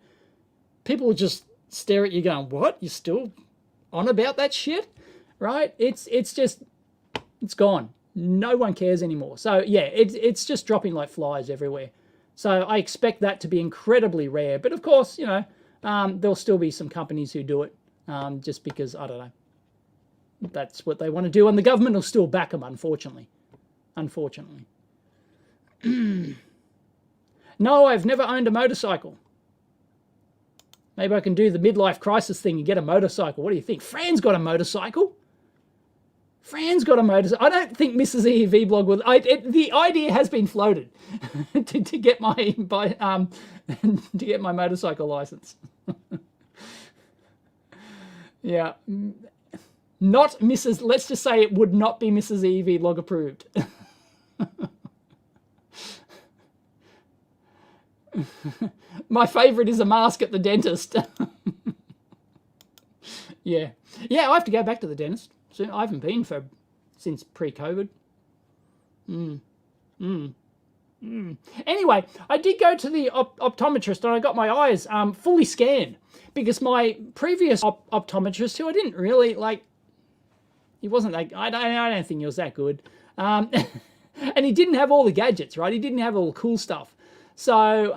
Speaker 1: People will just stare at you going, what? You're still on about that shit? Right? It's gone. No one cares anymore. So yeah, it's just dropping like flies everywhere. So I expect that to be incredibly rare. But of course, there'll still be some companies who do it just because, I don't know, that's what they want to do. And the government will still back them, unfortunately. Unfortunately. No, I've never owned a motorcycle. Maybe I can do the midlife crisis thing and get a motorcycle. What do you think? Fran's got a motorcycle. Fran's got a motorcycle. I don't think Mrs. EEVblog will. The idea has been floated to get my to get my motorcycle license. Yeah, not Mrs. Let's just say it would not be Mrs. EEVblog approved. My favourite is a mask at the dentist. Yeah, I have to go back to the dentist. So I haven't been since pre-COVID. Anyway, I did go to the optometrist and I got my eyes fully scanned because my previous optometrist, who I didn't really like, he wasn't that. I don't think he was that good, and he didn't have all the gadgets, right? He didn't have all the cool stuff. So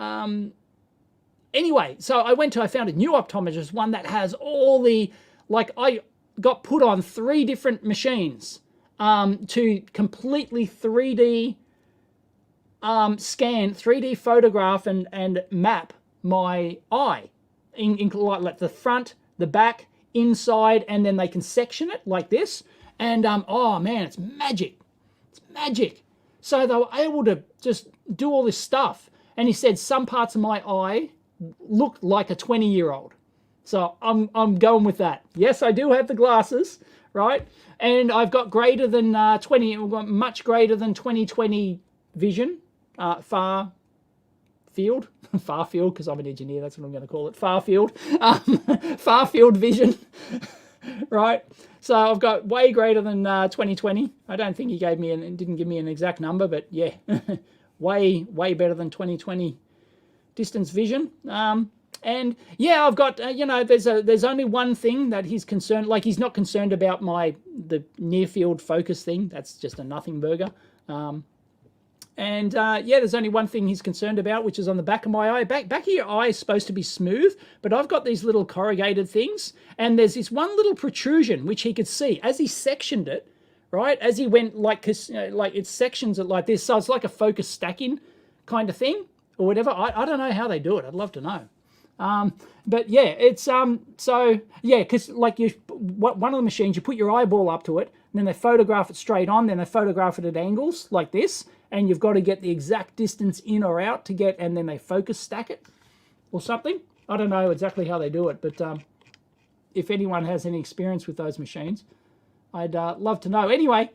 Speaker 1: anyway, so I found a new optometrist, one that has all the, like, I got put on 3 different machines to completely 3D scan, 3D photograph and map my eye, in like the front, the back, inside, and then they can section it like this. And oh man, it's magic. It's magic. So they were able to just do all this stuff. And he said some parts of my eye look like a 20-year-old. So I'm going with that. Yes, I do have the glasses, right? And I've got greater than much greater than 20/20 vision, far field, because I'm an engineer. That's what I'm going to call it, far field, far field vision, right? So I've got way greater than 20/20. I don't think he didn't give me an exact number, but yeah, way better than 20/20 distance vision. And yeah, I've got, there's only one thing that he's concerned, like he's not concerned about the near field focus thing. That's just a nothing burger. Yeah, there's only one thing he's concerned about, which is on the back of my eye. Back of your eye is supposed to be smooth, but I've got these little corrugated things, and there's this one little protrusion, which he could see as he sectioned it, right? As he went, like it sections it like this. So it's like a focus stacking kind of thing or whatever. I don't know how they do it. I'd love to know. But yeah, it's so yeah, because like one of the machines, you put your eyeball up to it, and then they photograph it straight on, then they photograph it at angles like this, and you've got to get the exact distance in or out to get, and then they focus stack it or something. I don't know exactly how they do it, but if anyone has any experience with those machines, I'd love to know. Anyway,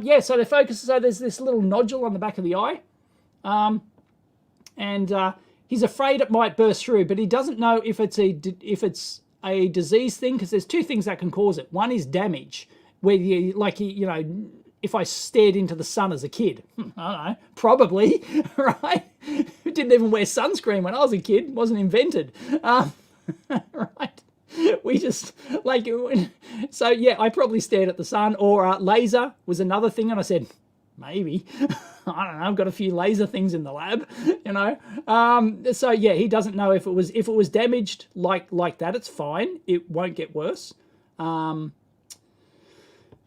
Speaker 1: yeah, so they focus. So there's this little nodule on the back of the eye, and he's afraid it might burst through, but he doesn't know if it's a disease thing, because there's 2 things that can cause it. One is damage, where if I stared into the sun as a kid, I don't know, probably, right? Didn't even wear sunscreen when I was a kid, wasn't invented, right? we just like, so yeah, I probably stared at the sun. Or laser was another thing, and I said, maybe. I don't know, I've got a few laser things in the lab, you know. So yeah, he doesn't know if it was damaged like that, it's fine. It won't get worse.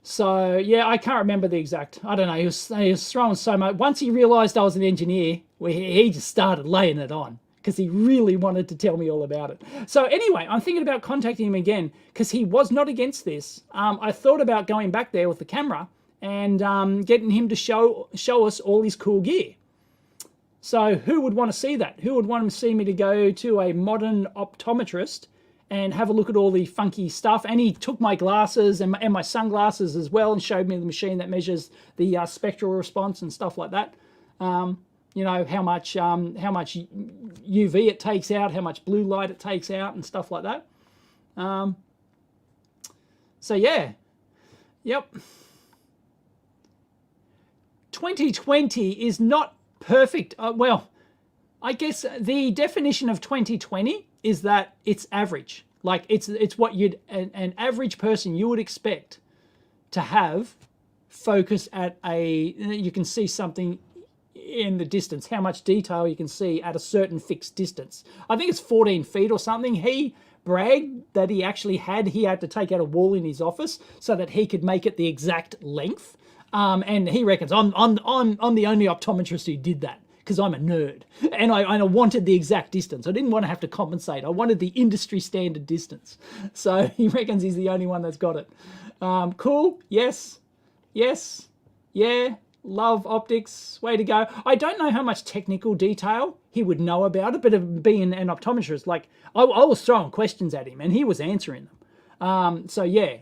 Speaker 1: So yeah, I can't remember the exact. I don't know. He was throwing so much. Once he realised I was an engineer, he just started laying it on because he really wanted to tell me all about it. So anyway, I'm thinking about contacting him again because he was not against this. I thought about going back there with the camera and getting him to show us all his cool gear. So who would want to see that? Who would want to see me to go to a modern optometrist and have a look at all the funky stuff? And he took my glasses and my sunglasses as well and showed me the machine that measures the spectral response and stuff like that. You know, how much UV it takes out, how much blue light it takes out and stuff like that. So yeah, yep. 2020 is not perfect. Well, I guess the definition of 2020 is that it's average. Like it's what an average person you would expect to have focus at you can see something in the distance, how much detail you can see at a certain fixed distance. I think it's 14 feet or something. He bragged that he had to take out a wall in his office so that he could make it the exact length. And he reckons I'm the only optometrist who did that because I'm a nerd and I wanted the exact distance. I didn't want to have to compensate. I wanted the industry standard distance. So he reckons he's the only one that's got it. Cool. Yes. Yeah. Love optics. Way to go. I don't know how much technical detail he would know about it, but being an optometrist, like I was throwing questions at him and he was answering them. So yeah,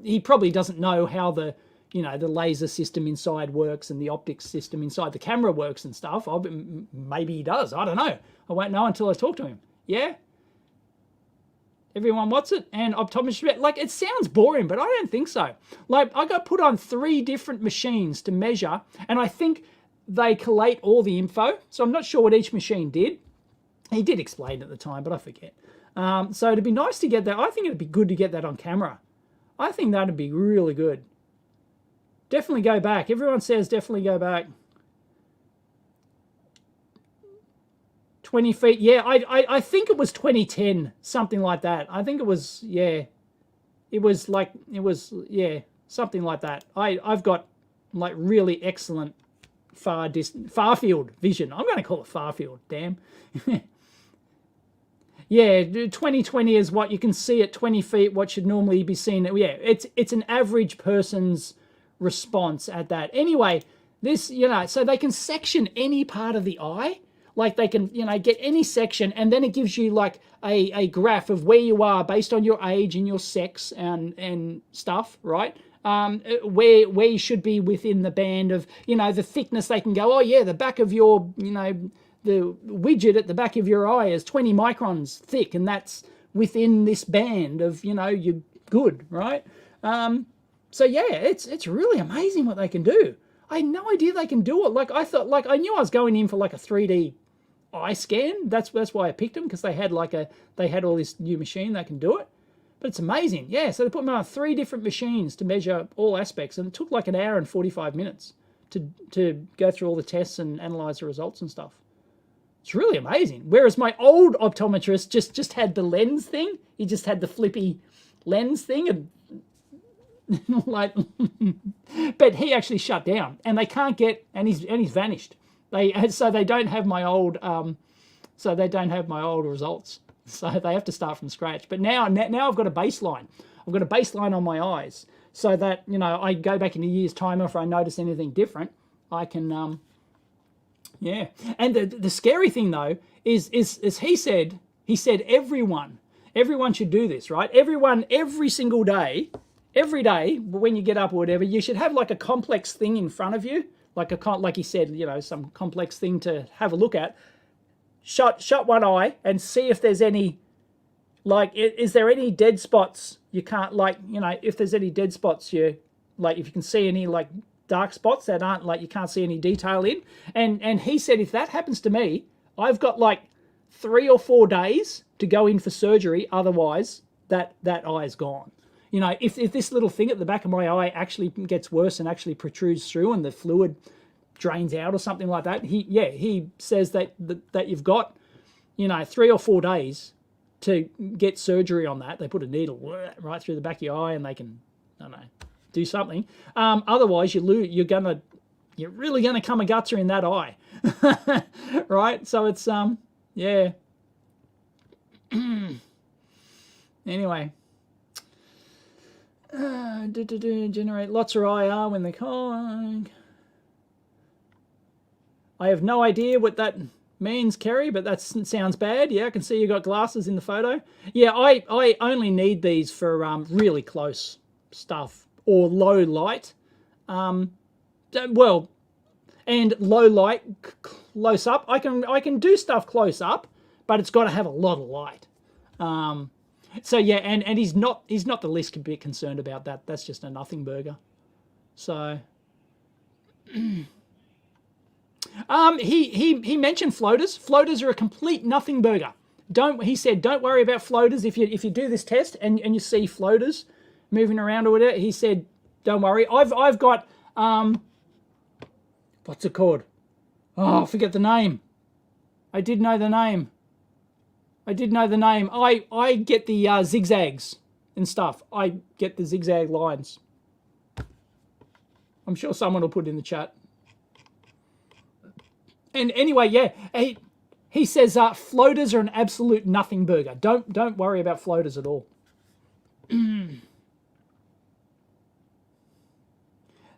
Speaker 1: he probably doesn't know how the laser system inside works and the optics system inside the camera works and stuff. Maybe he does. I don't know. I won't know until I talk to him. Yeah? Everyone wants it? And optometry, like, it sounds boring, but I don't think so. Like, I got put on 3 different machines to measure, and I think they collate all the info. So I'm not sure what each machine did. He did explain at the time, but I forget. So it'd be nice to get that. I think it'd be good to get that on camera. I think that'd be really good. Definitely go back. Everyone says definitely go back. 20 feet. Yeah, I think it was 2010, something like that. I think it was, yeah. It was, yeah, something like that. I've got, like, really excellent far field vision. I'm going to call it far field, damn. Yeah, 2020 is what you can see at 20 feet, what should normally be seen. Yeah, it's an average person's response at that. Anyway, this, so they can section any part of the eye. Like they can, get any section, and then it gives you like a graph of where you are based on your age and your sex and stuff, right? Where you should be within the band of, the thickness. They can go, oh yeah, the back of your, the widget at the back of your eye is 20 microns thick, and that's within this band of, you're good, right? So yeah, it's really amazing what they can do. I had no idea they can do it. Like I thought, like I knew I was going in for like a 3D eye scan. That's why I picked them, because they had all this new machine that can do it. But it's amazing. Yeah, so they put me on 3 different machines to measure all aspects, and it took like an hour and 45 minutes to go through all the tests and analyze the results and stuff. It's really amazing. Whereas my old optometrist just had the lens thing. He just had the flippy lens thing, and like, but he actually shut down, and they can't get, and he's vanished. So they don't have my old results. So they have to start from scratch. But now I've got a baseline. I've got a baseline on my eyes, so that I go back in a year's time, if I notice anything different, I can yeah. And the scary thing though is he said everyone should do this, right? Everyone, every single day. Every day, when you get up or whatever, you should have like a complex thing in front of you, like he said, some complex thing to have a look at. Shut one eye and see if there's any, like, is there any dead spots you can't, like, if there's any dead spots if you can see any like dark spots that aren't, like, you can't see any detail in. And he said if that happens to me, I've got like 3 or 4 days to go in for surgery. Otherwise, that eye is gone. You know, if this little thing at the back of my eye actually gets worse and actually protrudes through and the fluid drains out or something like that, he says that you've got, you know, 3 or 4 days to get surgery on that. They put a needle right through the back of your eye and they can, I don't know, do something. Otherwise, you're really gonna come a gutser in that eye, right? So it's yeah. Anyway. Generate lots of IR when they call. I have no idea what that means, Kerry, but that sounds bad. Yeah, I can see you got glasses in the photo. Yeah, I only need these for really close stuff or low light. Well, and low light, close up. I can do stuff close up, but it's got to have a lot of light. So yeah, and he's not the least bit concerned about that. That's just a nothing burger. So he mentioned floaters. Floaters are a complete nothing burger. He said don't worry about floaters if you do this test and you see floaters moving around or whatever. He said don't worry. I've got what's it called? Oh, I forget the name. I did know the name. I get the zigzags and stuff. I get the zigzag lines. I'm sure someone will put it in the chat. And anyway, yeah, he says floaters are an absolute nothing burger. Don't worry about floaters at all.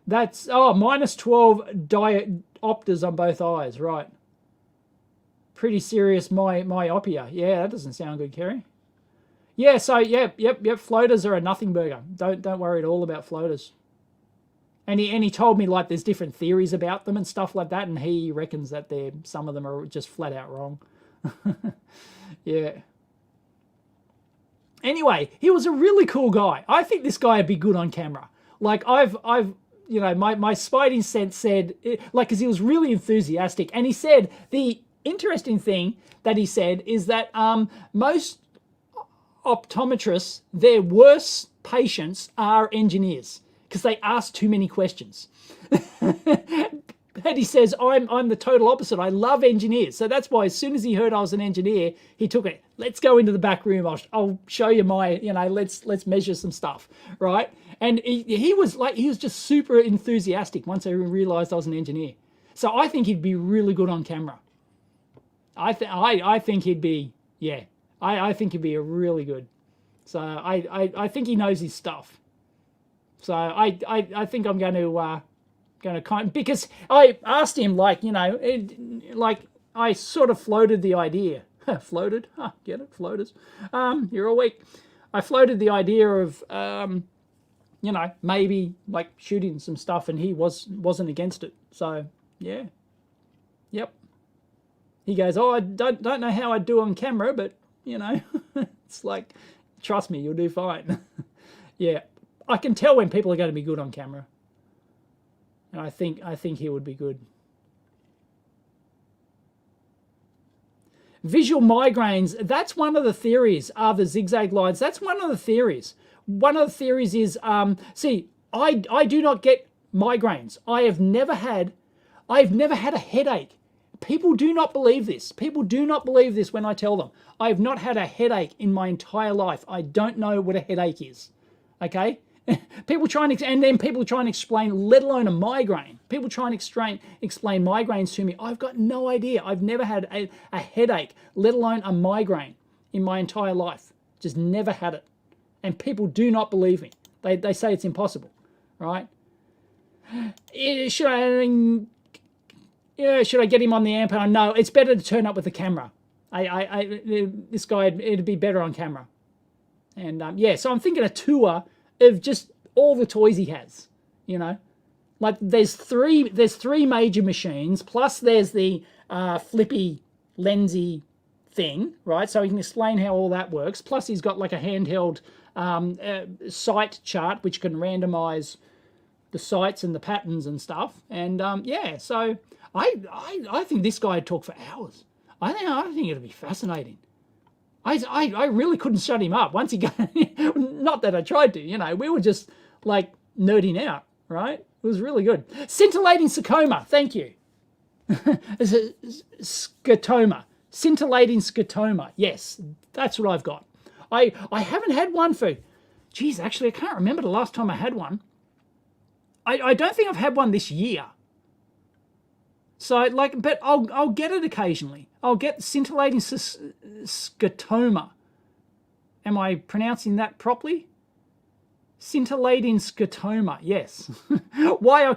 Speaker 1: That's minus 12 diopters on both eyes, right? Pretty serious myopia. Yeah, that doesn't sound good, Kerry. Yeah, so yep. Floaters are a nothing burger. Don't worry at all about floaters. And he told me like there's different theories about them and stuff like that, and he reckons that some of them are just flat out wrong. Yeah. Anyway, he was a really cool guy. I think this guy would be good on camera. Like I've you know, my spidey sense said like because he was really enthusiastic, and he said the interesting thing that he said is that most optometrists, their worst patients are engineers because they ask too many questions. And he says, I'm the total opposite. I love engineers. So that's why as soon as he heard I was an engineer, he took it. Let's go into the back room. I'll show you my, you know, let's measure some stuff, right? And he was just super enthusiastic once I realized I was an engineer. So I think he'd be really good on camera. I think he'd be, yeah, I think he'd be a really good. So I think he knows his stuff. So I think I'm going to because I asked him, like, you know, like I sort of floated the idea. Floated? Huh, get it? Floaters. You're awake. I floated the idea of, you know, maybe like shooting some stuff, and he wasn't against it. So yeah, yep. He goes, oh, I don't know how I'd do on camera, but you know, it's like, trust me, you'll do fine. Yeah, I can tell when people are going to be good on camera, and I think he would be good. Visual migraines, that's one of the theories, are the zigzag lines. That's one of the theories. One of the theories is, see, I do not get migraines. I've never had a headache. People do not believe this. People do not believe this when I tell them. I have not had a headache in my entire life. I don't know what a headache is. Okay? People try and explain, let alone a migraine. People try and explain migraines to me. I've got no idea. I've never had a headache, let alone a migraine in my entire life. Just never had it. And people do not believe me. They say it's impossible, right? Should I get him on the amp? No, it's better to turn up with the camera. This guy, it'd be better on camera. And yeah, so I'm thinking a tour of just all the toys he has, you know. Like there's three major machines, plus there's the flippy lensy thing, right? So he can explain how all that works. Plus he's got like a handheld sight chart which can randomize the sights and the patterns and stuff. And yeah, so I think this guy would talk for hours. I think it'd be fascinating. I really couldn't shut him up once he got. Not that I tried to, you know. We were just like nerding out, right? It was really good. Scintillating sarcoma. Thank you. It's a scotoma. Scintillating scotoma. Yes, that's what I've got. I haven't had one for. Geez, actually, I can't remember the last time I had one. I don't think I've had one this year. So, like, but I'll get it occasionally. I'll get scintillating scotoma. Am I pronouncing that properly? Scintillating scotoma. Yes. Why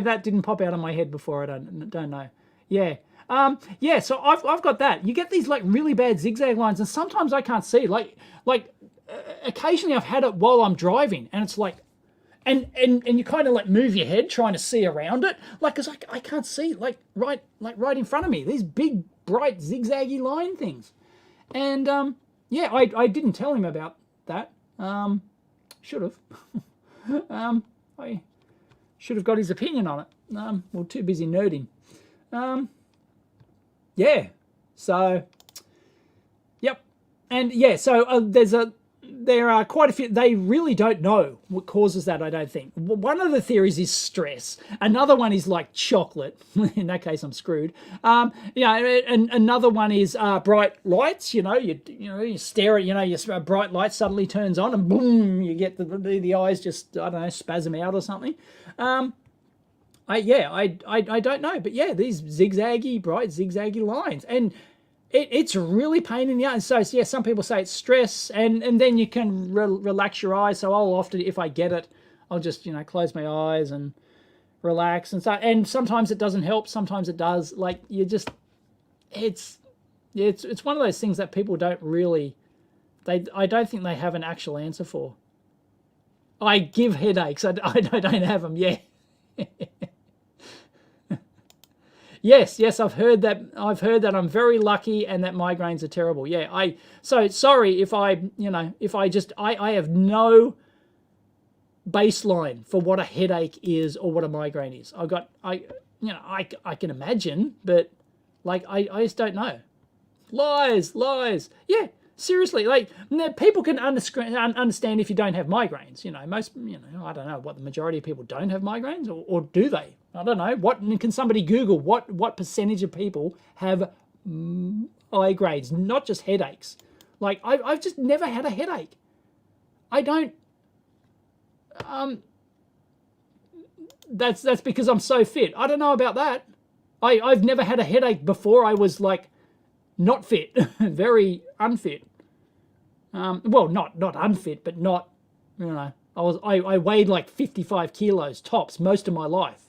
Speaker 1: that didn't pop out of my head before, I don't know. Yeah. Yeah. So I've got that. You get these like really bad zigzag lines, and sometimes I can't see. Like occasionally I've had it while I'm driving, and it's like. And you kind of like move your head trying to see around it, like, cause I can't see right in front of me. These big bright zigzaggy line things, and yeah, I didn't tell him about that. Should have. I should have got his opinion on it. Well, too busy nerding. Yeah. So. Yep. And yeah. So there are quite a few. They really don't know what causes that, I don't think. One of the theories is stress. Another one is like chocolate. In that case, I'm screwed. Yeah, and another one is bright lights. You stare at, your bright light suddenly turns on and boom, you get the eyes just, I don't know, spasm out or something. I don't know. But yeah, these bright zigzaggy lines. And it's really pain in the eye. So yeah, some people say it's stress, and then you can relax your eyes. So I'll often, if I get it, I'll just close my eyes and relax and stuff. And sometimes it doesn't help. Sometimes it does. Like it's one of those things that people don't really. I don't think they have an actual answer for. I give headaches. I don't have them. Yeah. Yes, I've heard that. I'm very lucky, and that migraines are terrible. Yeah, so sorry if I have no baseline for what a headache is or what a migraine is. I can imagine, but like I just don't know. Lies. Yeah, seriously, like people can understand if you don't have migraines. Most, I don't know what the majority of people don't have migraines, or do they? I don't know. What can somebody Google? What percentage of people have migraines, not just headaches? Like I've just never had a headache. I don't. That's because I'm so fit. I don't know about that. I've never had a headache before I was like not fit, very unfit. Well, not unfit, but not. I weighed like 55 kilos tops most of my life.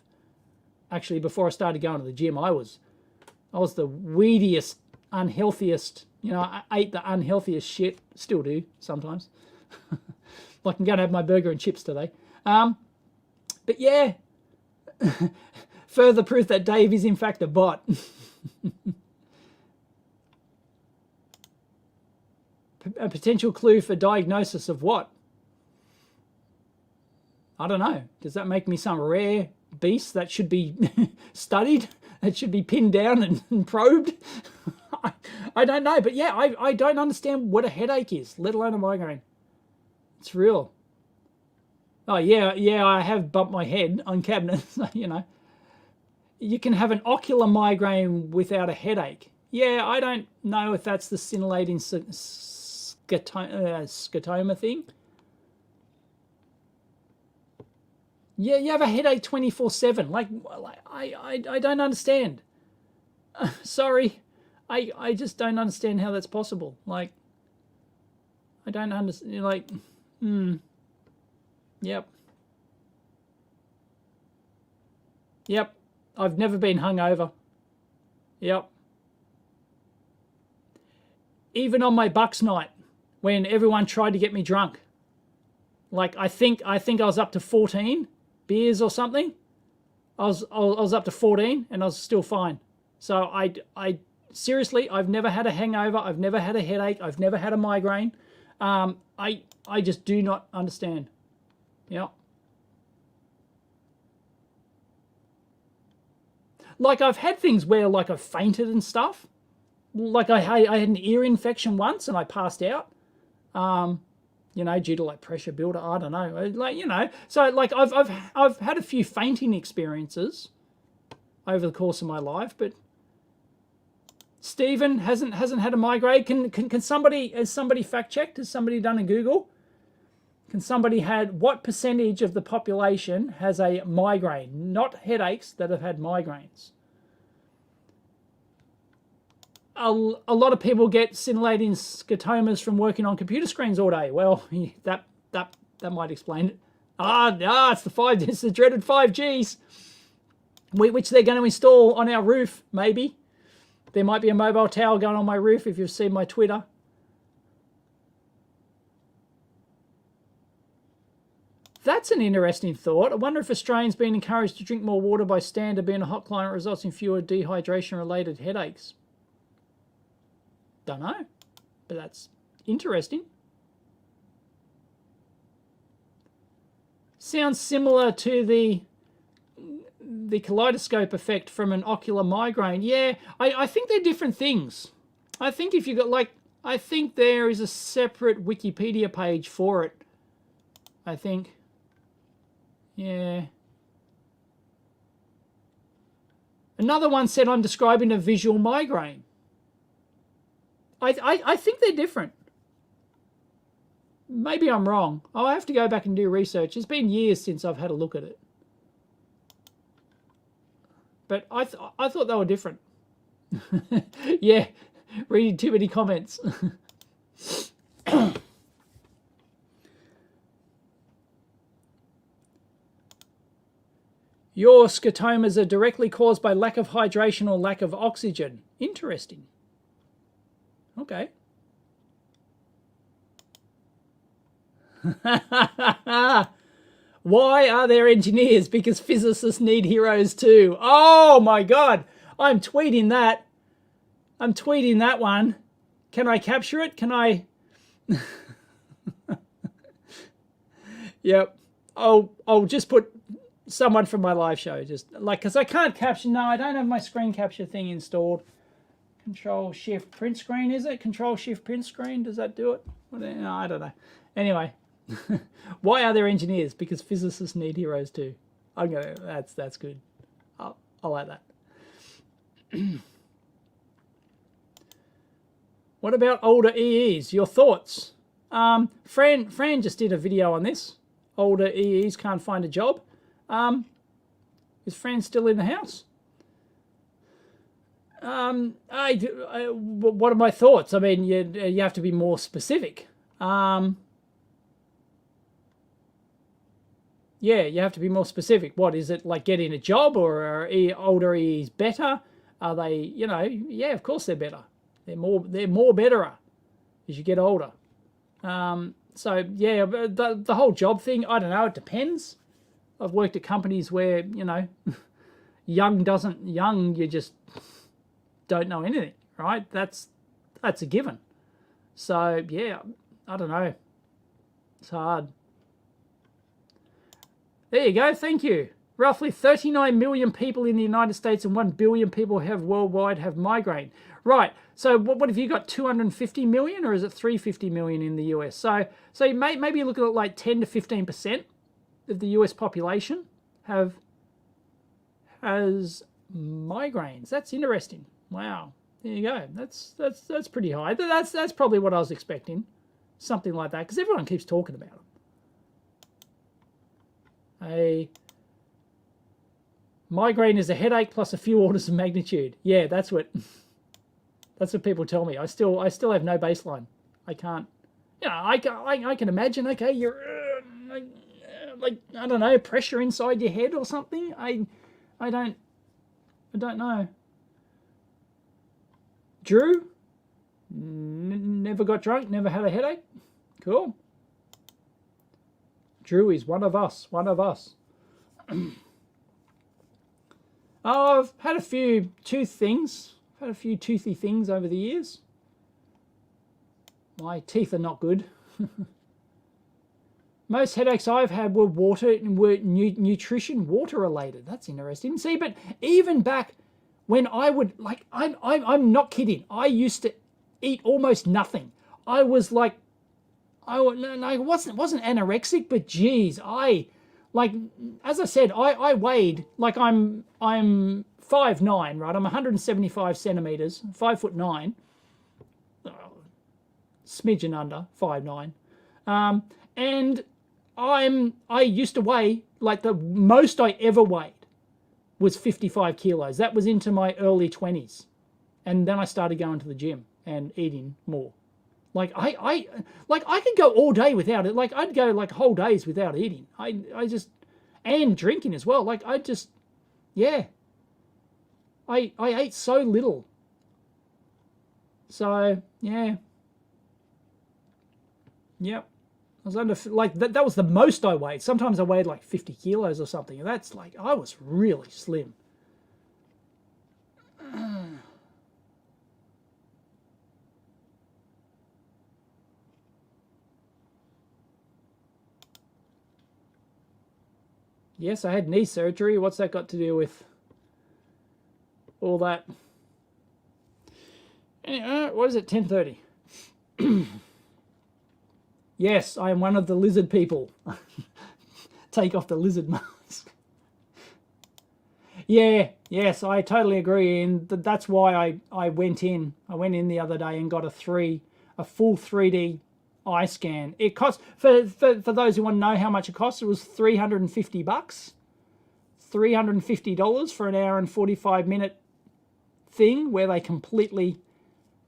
Speaker 1: Actually, before I started going to the gym, I was the weediest, unhealthiest. I ate the unhealthiest shit. Still do sometimes. Like I'm going to have my burger and chips today. But yeah, further proof that Dave is in fact a bot. A potential clue for diagnosis of what? I don't know. Does that make me some rare beast that should be studied, that should be pinned down and probed? I don't know, but yeah, I don't understand what a headache is, let alone a migraine. It's real. Oh yeah, I have bumped my head on cabinets. You can have an ocular migraine without a headache. Yeah, I don't know if that's the scintillating scotoma thing. Yeah, you have a headache 24/7. Like I don't understand. Sorry, I just don't understand how that's possible. Like, I don't understand. Like, Yep. I've never been hungover. Yep. Even on my Bucks night, when everyone tried to get me drunk, like I think I was up to 14 beers or something. I was up to 14 and I was still fine. So I seriously, I've never had a hangover. I've never had a headache. I've never had a migraine. I just do not understand. Yeah. Like I've had things where like I've fainted and stuff. like I had an ear infection once and I passed out. You know, due to like pressure builder. I don't know. Like, you know, so like I've had a few fainting experiences over the course of my life, but Stephen hasn't had a migraine. Can somebody, has somebody fact checked? Has somebody done a Google? Can somebody had, what percentage of the population has a migraine? Not headaches, that have had migraines. A lot of people get scintillating scotomas from working on computer screens all day. Well, that might explain it. It's the dreaded 5Gs, which they're going to install on our roof, maybe. There might be a mobile tower going on my roof if you've seen my Twitter. That's an interesting thought. I wonder if Australians being encouraged to drink more water by standard being a hot climate results in fewer dehydration-related headaches. Don't know, but that's interesting. Sounds similar to the kaleidoscope effect from an ocular migraine. Yeah, I think they're different things. I think if you got like, I think there is a separate Wikipedia page for it. I think. Yeah. Another one said I'm describing a visual migraine. I think they're different. Maybe I'm wrong. I'll have to go back and do research. It's been years since I've had a look at it. But I thought they were different. Yeah, reading too many comments. Your scotomas are directly caused by lack of hydration or lack of oxygen. Interesting. Okay. Why are there engineers? Because physicists need heroes too. Oh my God. I'm tweeting that. I'm tweeting that one. Can I capture it? Can I? Yep. I'll just put someone from my live show. Just like, because I can't capture. No, I don't have my screen capture thing installed. Control Shift print screen, is it? Control Shift print screen, does that do it? No, I don't know. Anyway, why are there engineers? Because physicists need heroes too. I'm gonna. That's good. I like that. What about older EEs? Your thoughts? Fran just did a video on this. Older EEs can't find a job. Is Fran still in the house? What are my thoughts? I mean, you have to be more specific. Yeah, you have to be more specific. What is it, like getting a job, or are older EEs better? Are they, you know? Yeah, of course they're better. They're more betterer as you get older. So yeah, the whole job thing, I don't know. It depends. I've worked at companies where, you know, young, you just don't know anything, right? That's a given. So yeah, I don't know. It's hard. There you go. Thank you. Roughly 39 million people in the United States and 1 billion people worldwide have migraine. Right. So what have you got? 250 million, or is it 350 million in the US? So maybe you look at it like 10 to 15% of the US population has migraines. That's interesting. Wow. There you go. That's pretty high. That's probably what I was expecting. Something like that, because everyone keeps talking about it. A migraine is a headache plus a few orders of magnitude. Yeah, that's what people tell me. I still have no baseline. I can't. You know, I can imagine. Okay, you're like, I don't know, pressure inside your head or something. I don't know. Drew, never got drunk, never had a headache. Cool. Drew is one of us. One of us. Oh, I've had a few tooth things. I've had a few toothy things over the years. My teeth are not good. Most headaches I've had were nutrition water related. That's interesting. See, but even back when I would, like, I'm not kidding. I used to eat almost nothing. I was like, I wasn't anorexic, but geez, like, as I said, I weighed, like, I'm 5'9", right? I'm 175 centimeters, 5'9", smidgen under 5'9", and I used to weigh, like, the most I ever weighed was 55 kilos. That was into my early 20s, and then I started going to the gym and eating more. Like I could go all day without it. Like I'd go like whole days without eating. I just, and drinking as well. Like I just, yeah. I ate so little. So yeah. Yep. I was under, like, that was the most I weighed. Sometimes I weighed like 50 kilos or something. And that's like, I was really slim. Yes, I had knee surgery. What's that got to do with all that? Anyway, what is it, 10:30? Yes, I am one of the lizard people. Take off the lizard mask. Yeah, yes, I totally agree. And that's why I went in. I went in the other day and got a full 3D eye scan. It cost, for those who want to know how much it cost, it was $350, $350 for an hour and 45-minute thing where they completely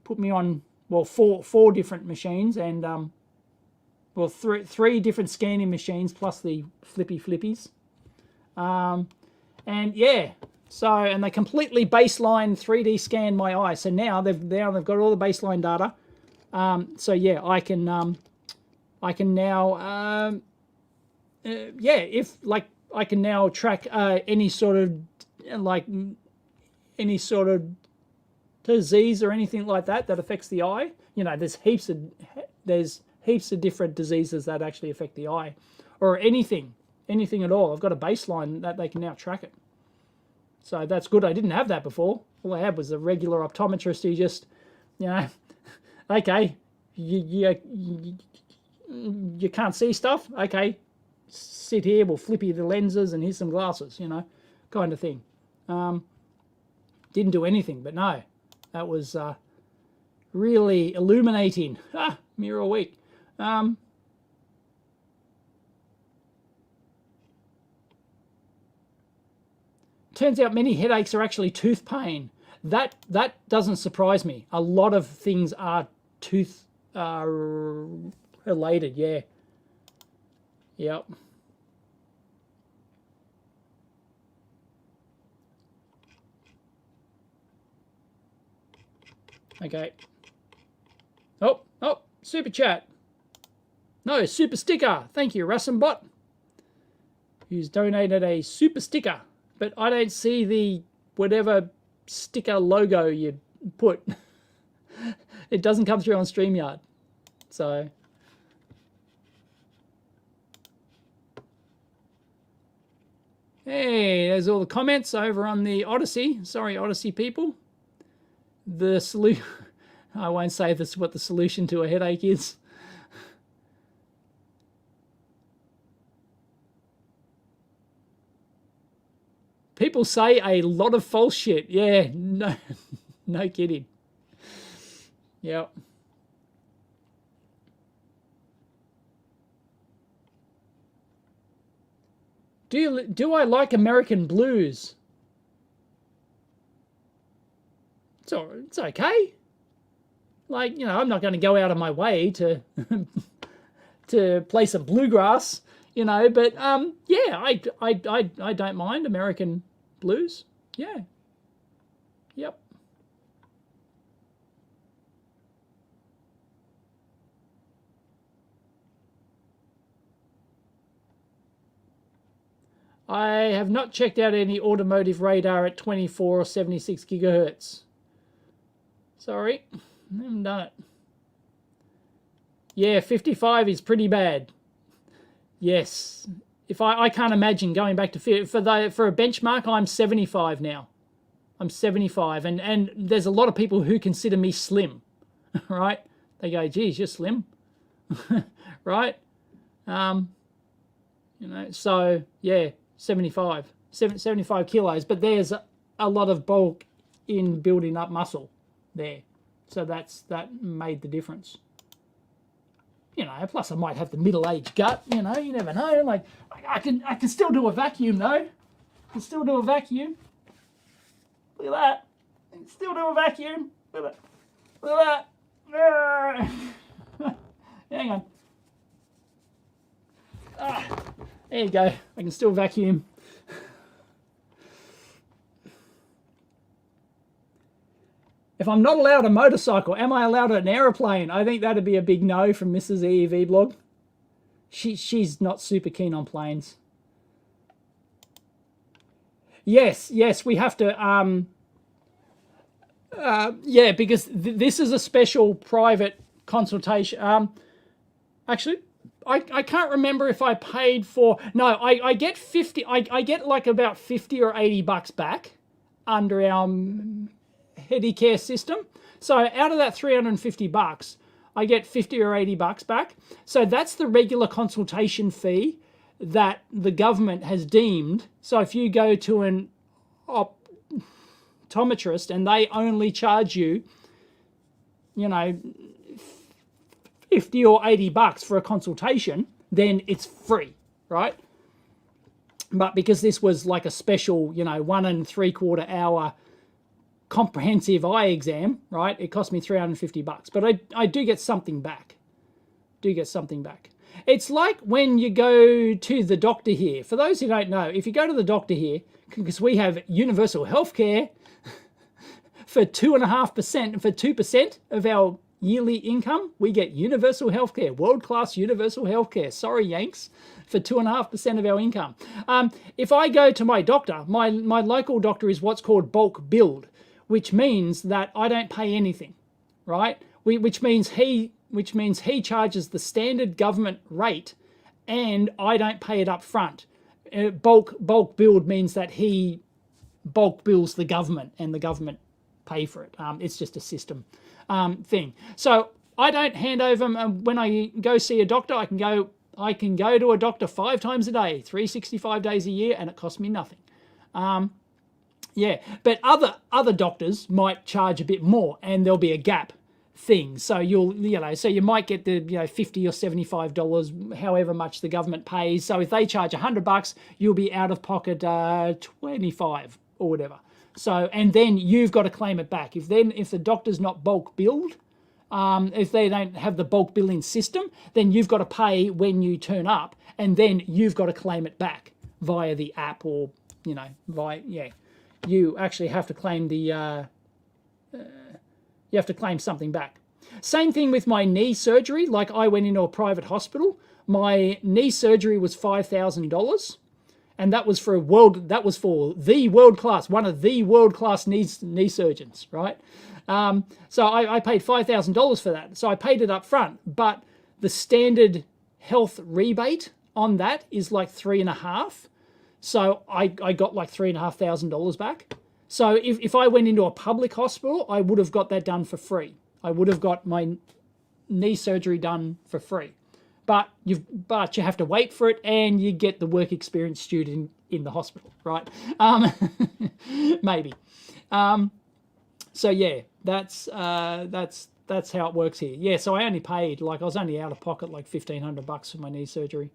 Speaker 1: put me on, well, four different machines, and well, three different scanning machines plus the flippies, and yeah, so, and they completely baseline 3D scan my eye. So now they've got all the baseline data. So yeah, I can now, if, like, I can now track any sort of, like, any sort of disease or anything like that affects the eye. You know, there's heaps of different diseases that actually affect the eye, or anything at all. I've got a baseline that they can now track it. So that's good. I didn't have that before. All I had was a regular optometrist who just, you know, okay, you can't see stuff? Okay, sit here, we'll flip you the lenses, and here's some glasses, you know, kind of thing. Didn't do anything, but no, that was really illuminating. Mirror week. Turns out many headaches are actually tooth pain. That doesn't surprise me. A lot of things are tooth related. Yeah. Yep. Okay. Oh, super chat. No, super sticker. Thank you, Rassenbot, who's donated a super sticker. But I don't see the whatever sticker logo you put. It doesn't come through on StreamYard. So hey, there's all the comments over on the Odyssey. Sorry, Odyssey people. The solution, I won't say this what the solution to a headache is. People say a lot of false shit. Yeah, no, no kidding. Yep. Do I like American blues? It's okay. Like, you know, I'm not going to go out of my way to to play some bluegrass, you know, but yeah, I don't mind American blues. Yeah. Yep. I have not checked out any automotive radar at 24 or 76 gigahertz. Sorry, I haven't done it. Yeah, 55 is pretty bad. Yes. If I can't imagine going back to for a benchmark, I'm 75 now. I'm 75, and there's a lot of people who consider me slim, right? They go, geez, you're slim, right? You know, so yeah, 75 kilos, but there's a lot of bulk in building up muscle there. So that made the difference. You know, plus I might have the middle-aged gut, you know, you never know. Like, I can still do a vacuum, though. I can still do a vacuum. Look at that. I can still do a vacuum. Look at that. Look at that. Hang on. There you go. I can still vacuum. If I'm not allowed a motorcycle, am I allowed an aeroplane? I think that'd be a big no from Mrs. EEVblog. She's not super keen on planes. Yes, we have to. Yeah, because this is a special private consultation. Actually, I can't remember if I paid for. No, I get 50. I get like about 50 or 80 bucks back under our Medicare system. So out of that 350 bucks, I get 50 or 80 bucks back. So that's the regular consultation fee that the government has deemed. So if you go to an optometrist and they only charge you, you know, 50 or 80 bucks for a consultation, then it's free, right? But because this was like a special, you know, 1 3/4 hour comprehensive eye exam, right, it cost me 350 bucks. But I do get something back. It's like when you go to the doctor here. For those who don't know, if you go to the doctor here, because we have universal healthcare for 2.5%, and for 2% of our yearly income, we get universal healthcare, world-class universal healthcare. Sorry, Yanks, for 2.5% of our income. If I go to my doctor, my local doctor is what's called bulk billed, which means that I don't pay anything, right? Which means he charges the standard government rate, and I don't pay it up front. Bulk billed means that he bulk bills the government, and the government pay for it. It's just a system thing. So I don't hand over when I go see a doctor. I can go to a doctor 5 times a day, 365 days a year, and it costs me nothing. Yeah, but other doctors might charge a bit more, and there'll be a gap thing. So so you might get the $50 or $75, however much the government pays. So if they charge $100, you'll be out of pocket 25 or whatever. So, and then you've got to claim it back. If the doctor's not bulk billed, if they don't have the bulk billing system, then you've got to pay when you turn up, and then you've got to claim it back via the app or you actually have to claim you have to claim something back. Same thing with my knee surgery. Like, I went into a private hospital. My knee surgery was $5,000, and that was for the world class, one of the world class knee surgeons, right? So I paid $5,000 for that. So I paid it up front, but the standard health rebate on that is like $3,500. So I got like $3,500 back. So if I went into a public hospital, I would have got that done for free. I would have got my knee surgery done for free. But you have to wait for it, and you get the work experience student in the hospital, right? Maybe. So yeah, that's how it works here. Yeah, so I only paid, I was only out of pocket like $1,500 for my knee surgery.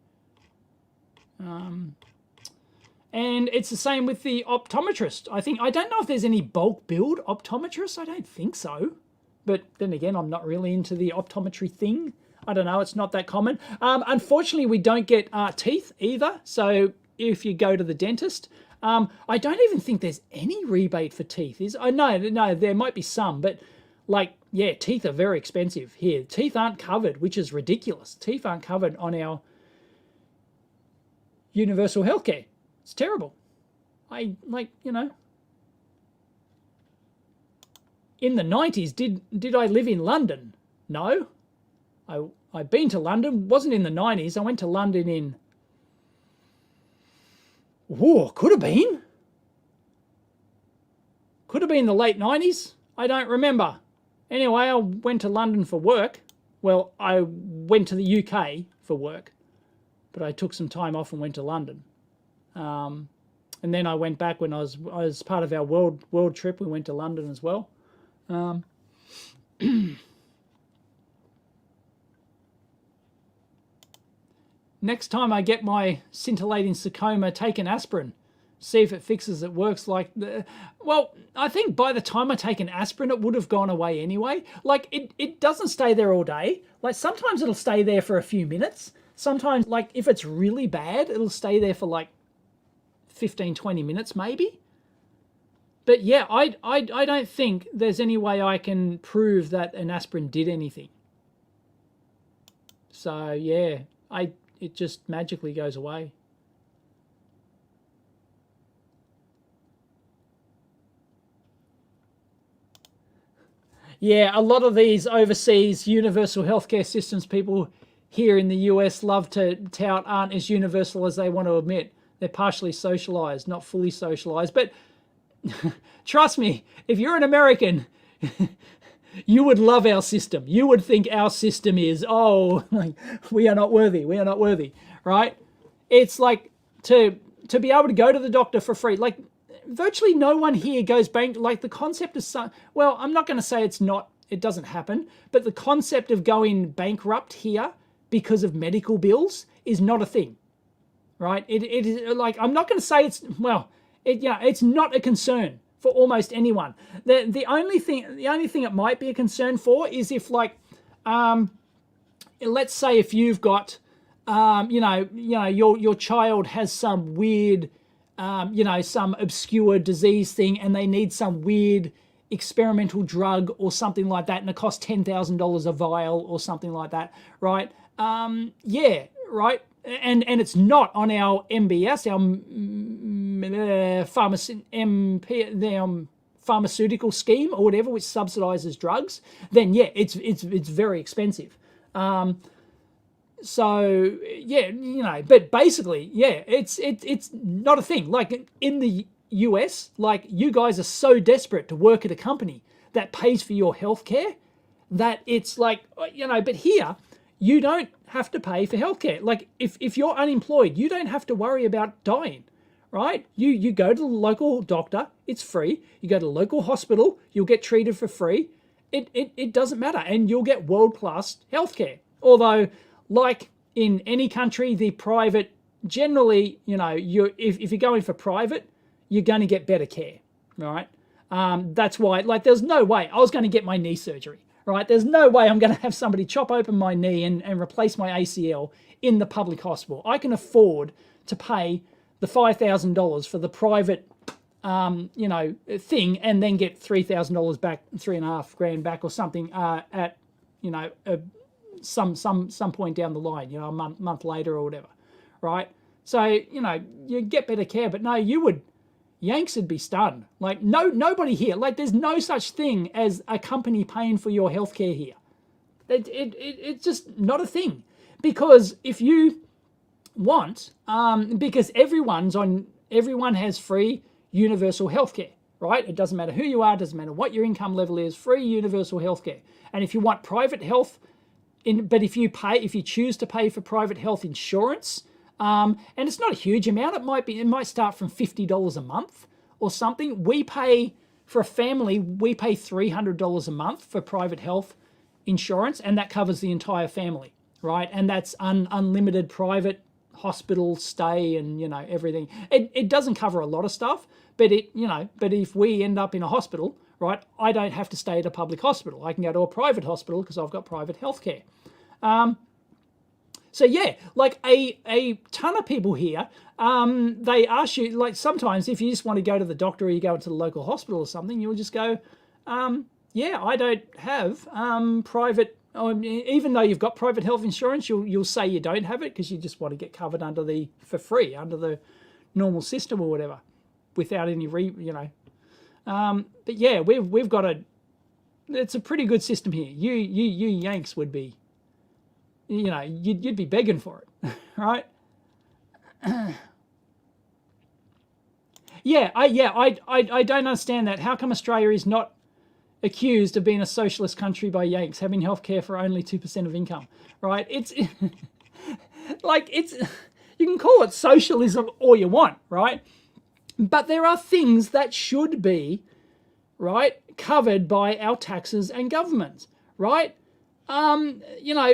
Speaker 1: And it's the same with the optometrist. I don't know if there's any bulk billed optometrists. I don't think so. But then again, I'm not really into the optometry thing. I don't know. It's not that common. Unfortunately, we don't get teeth either. So if you go to the dentist, I don't even think there's any rebate for teeth. No, there might be some. But teeth are very expensive here. Teeth aren't covered, which is ridiculous. Teeth aren't covered on our universal healthcare. It's terrible. In the 90s, did I live in London? No. I've been to London. Wasn't in the 90s. I went to London in... could have been. Could have been the late 90s. I don't remember. Anyway, I went to London for work. Well, I went to the UK for work, but I took some time off and went to London. And then I went back when I was part of our world trip. We went to London as well. Next time I get my scintillating sarcoma, take an aspirin. See if it fixes it. Works like well, I think by the time I take an aspirin, it would have gone away anyway. Like, it doesn't stay there all day. Like, sometimes it'll stay there for a few minutes. Sometimes, like, if it's really bad, it'll stay there for like 15, 20 minutes maybe. But yeah, I don't think there's any way I can prove that an aspirin did anything. So yeah, it just magically goes away. Yeah, a lot of these overseas universal healthcare systems people here in the US love to tout aren't as universal as they want to admit. They're partially socialized, not fully socialized. But trust me, if you're an American, you would love our system. You would think our system is, oh, like, we are not worthy. We are not worthy, right? It's like to be able to go to the doctor for free. Like, virtually no one here goes bank. Like, the concept of well, I'm not going to say it doesn't happen, but the concept of going bankrupt here because of medical bills is not a thing, right? It is like, I'm not going to say it's, well, it's not a concern for almost anyone. The only thing it might be a concern for is if, like, let's say if you've got, your child has some weird, some obscure disease thing, and they need some weird experimental drug or something like that, and it costs $10,000 a vial or something like that, right? Yeah, right. And it's not on our MBS, our pharmaceutical scheme or whatever, which subsidizes drugs. Then yeah, it's very expensive. So yeah, but basically, yeah, it's not a thing. Like, in the US, like, you guys are so desperate to work at a company that pays for your healthcare that it's like, but here you don't have to pay for healthcare. Like, if you're unemployed, you don't have to worry about dying, right? You go to the local doctor, it's free. You go to the local hospital, you'll get treated for free. It doesn't matter, and you'll get world-class healthcare. Although, like in any country, the private, generally, if you're going for private, you're going to get better care, right? That's why, like, there's no way I was going to get my knee surgery, right? There's no way I'm going to have somebody chop open my knee and replace my ACL in the public hospital. I can afford to pay the $5,000 for the private, thing, and then get $3,000 back, $3,500 back or something at, some point down the line, a month later or whatever, right? So, you get better care, but no, Yanks would be stunned. Like, nobody here, like, there's no such thing as a company paying for your healthcare here. It's just not a thing. Because if you want, because everyone has free universal healthcare, right? It doesn't matter who you are, doesn't matter what your income level is, free universal healthcare. And if you want private health, but if you choose to pay for private health insurance, and it's not a huge amount, it might start from $50 a month or something. We pay, for a family, we pay $300 a month for private health insurance, and that covers the entire family, right? And that's unlimited private hospital stay and, everything. It doesn't cover a lot of stuff, but but if we end up in a hospital, right, I don't have to stay at a public hospital. I can go to a private hospital because I've got private healthcare. So yeah, like a ton of people here, they ask you, like, sometimes if you just want to go to the doctor or you go into the local hospital or something, you'll just go, yeah, I don't have private, even though you've got private health insurance, you'll say you don't have it because you just want to get covered for free under the normal system or whatever, without any but yeah, we've got it's a pretty good system here. You Yanks would be, you'd be begging for it, right? I don't understand that. How come Australia is not accused of being a socialist country by Yanks, having healthcare for only 2% of income, right? It's like, you can call it socialism all you want, right? But there are things that should be, right, covered by our taxes and governments, right? You know,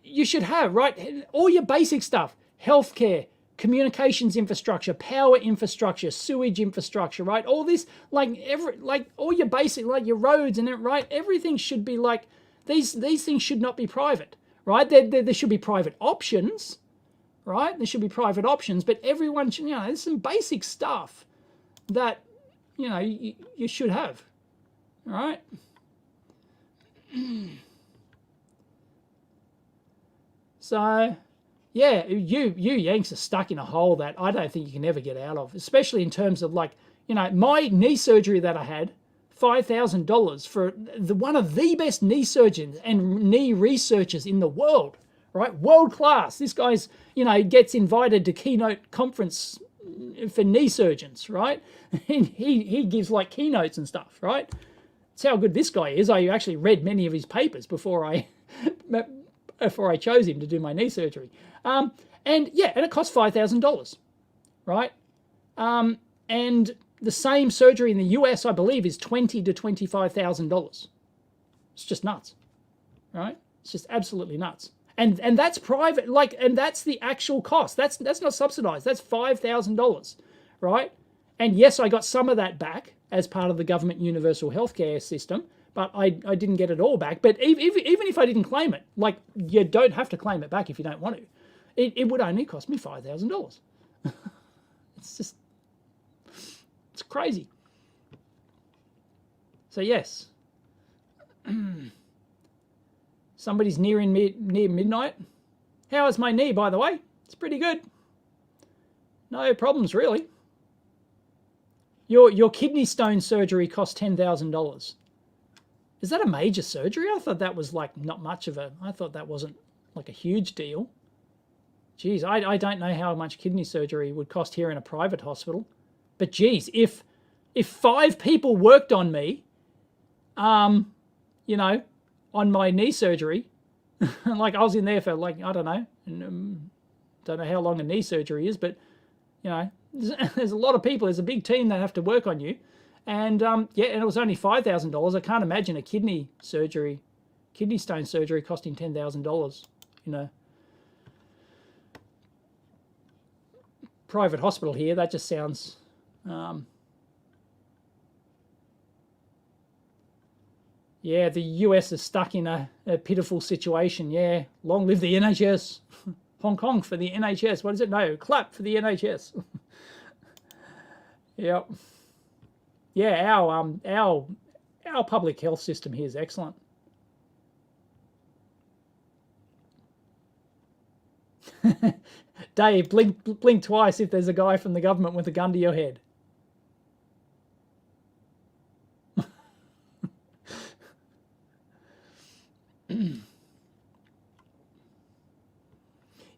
Speaker 1: you should have, right, all your basic stuff, healthcare, communications infrastructure, power infrastructure, sewage infrastructure, right? All this, like all your basic, like your roads and right, everything should be like, these things should not be private, right? There should be private options, right? There should be private options, but everyone should, you know, there's some basic stuff that, you know, you should have, all right? So, yeah, you Yanks are stuck in a hole that I don't think you can ever get out of, especially in terms of, like, you know, my knee surgery that I had, $5,000 for one of the best knee surgeons and knee researchers in the world, right? World class. This guy's, you know, gets invited to keynote conference for knee surgeons, right? And he gives like keynotes and stuff, right? That's how good this guy is. I actually read many of his papers before I chose him to do my knee surgery. And yeah, and it cost $5,000, right? And the same surgery in the US, I believe, is $20,000 to $25,000. It's just nuts, right? It's just absolutely nuts. And that's private, like, and that's the actual cost. That's not subsidized. That's $5,000, right? And yes, I got some of that back as part of the government universal healthcare system, but I didn't get it all back. But even if I didn't claim it, like, you don't have to claim it back if you don't want to. It would only cost me $5,000. It's crazy. So yes, somebody's near midnight. How is my knee, by the way? It's pretty good. No problems really. Your kidney stone surgery cost $10,000. Is that a major surgery? I thought that was like not much of a. I thought that wasn't like a huge deal. Geez, I don't know how much kidney surgery would cost here in a private hospital. But geez, if 5 people worked on me, you know, on my knee surgery, like I was in there for like, I don't know, don't know how long a knee surgery is, but you know, there's a lot of people. There's a big team that have to work on you, and yeah, and it was only $5,000. I can't imagine a kidney stone surgery costing $10,000. You know, private hospital here. That just sounds. Yeah, the US is stuck in a pitiful situation. Yeah, long live the NHS. Hong Kong for the NHS. What is it? No, clap for the NHS. Yep. Yeah, our public health system here is excellent. Dave, blink twice if there's a guy from the government with a gun to your head.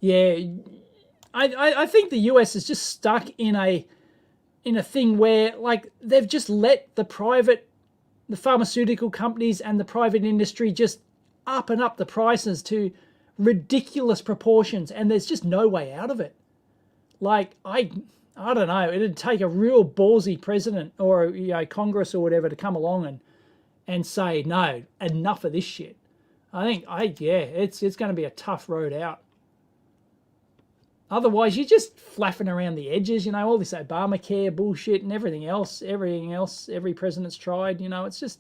Speaker 1: Yeah, I think the US is just stuck in a thing where, like, they've just let the pharmaceutical companies and the private industry just up and up the prices to ridiculous proportions, and there's just no way out of it. Like, I don't know, it'd take a real ballsy president or, you know, Congress or whatever to come along and say, no, enough of this shit. I think it's going to be a tough road out. Otherwise, you're just flapping around the edges, you know, all this Obamacare bullshit and everything else every president's tried, you know, I think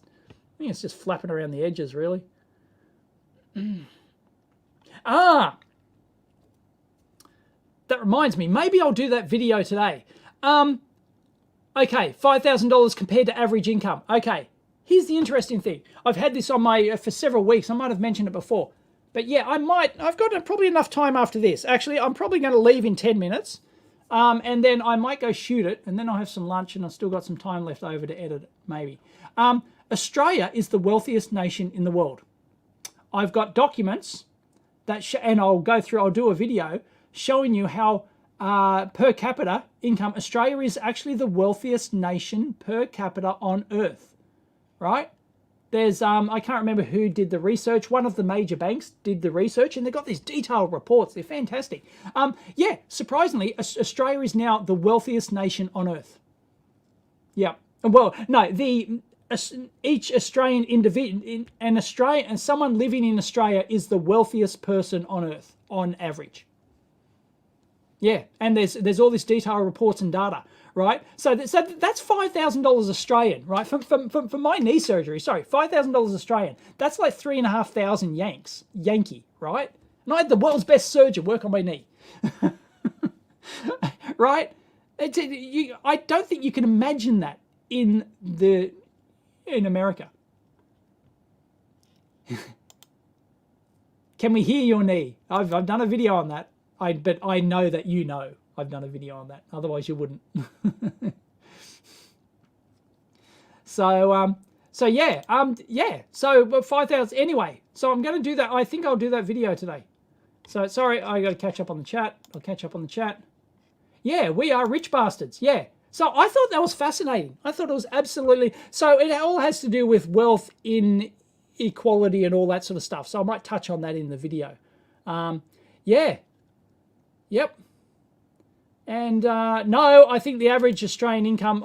Speaker 1: it's just flapping around the edges, really. That reminds me, maybe I'll do that video today. Okay, $5,000 compared to average income. Okay, here's the interesting thing. I've had this on for several weeks. I might have mentioned it before. But yeah, I've got probably enough time after this. Actually, I'm probably going to leave in 10 minutes. And then I might go shoot it. And then I'll have some lunch and I've still got some time left over to edit it, maybe. Australia is the wealthiest nation in the world. I've got documents and I'll do a video showing you how per capita income, Australia is actually the wealthiest nation per capita on Earth, right? There's, I can't remember who did the research. One of the major banks did the research, and they've got these detailed reports. They're fantastic. Yeah, surprisingly, Australia is now the wealthiest nation on Earth. Yeah. Well, no, each Australian individual, and someone living in Australia is the wealthiest person on Earth on average. Yeah, and there's all this detailed reports and data, right? So that's $5,000 Australian, right? For my knee surgery, sorry, $5,000 Australian. That's like 3,500 Yankee, right? And I had the world's best surgeon work on my knee, right? I don't think you can imagine that in America. Can we hear your knee? I've done a video on that. But I know that you know I've done a video on that. Otherwise, you wouldn't. So yeah. So 5,000 anyway. So I'm going to do that. I think I'll do that video today. So sorry, I got to catch up on the chat. I'll catch up on the chat. Yeah, we are rich bastards. Yeah. So I thought that was fascinating. I thought it was absolutely. So it all has to do with wealth inequality and all that sort of stuff. So I might touch on that in the video. Yeah. Yep. And no, I think the average Australian income,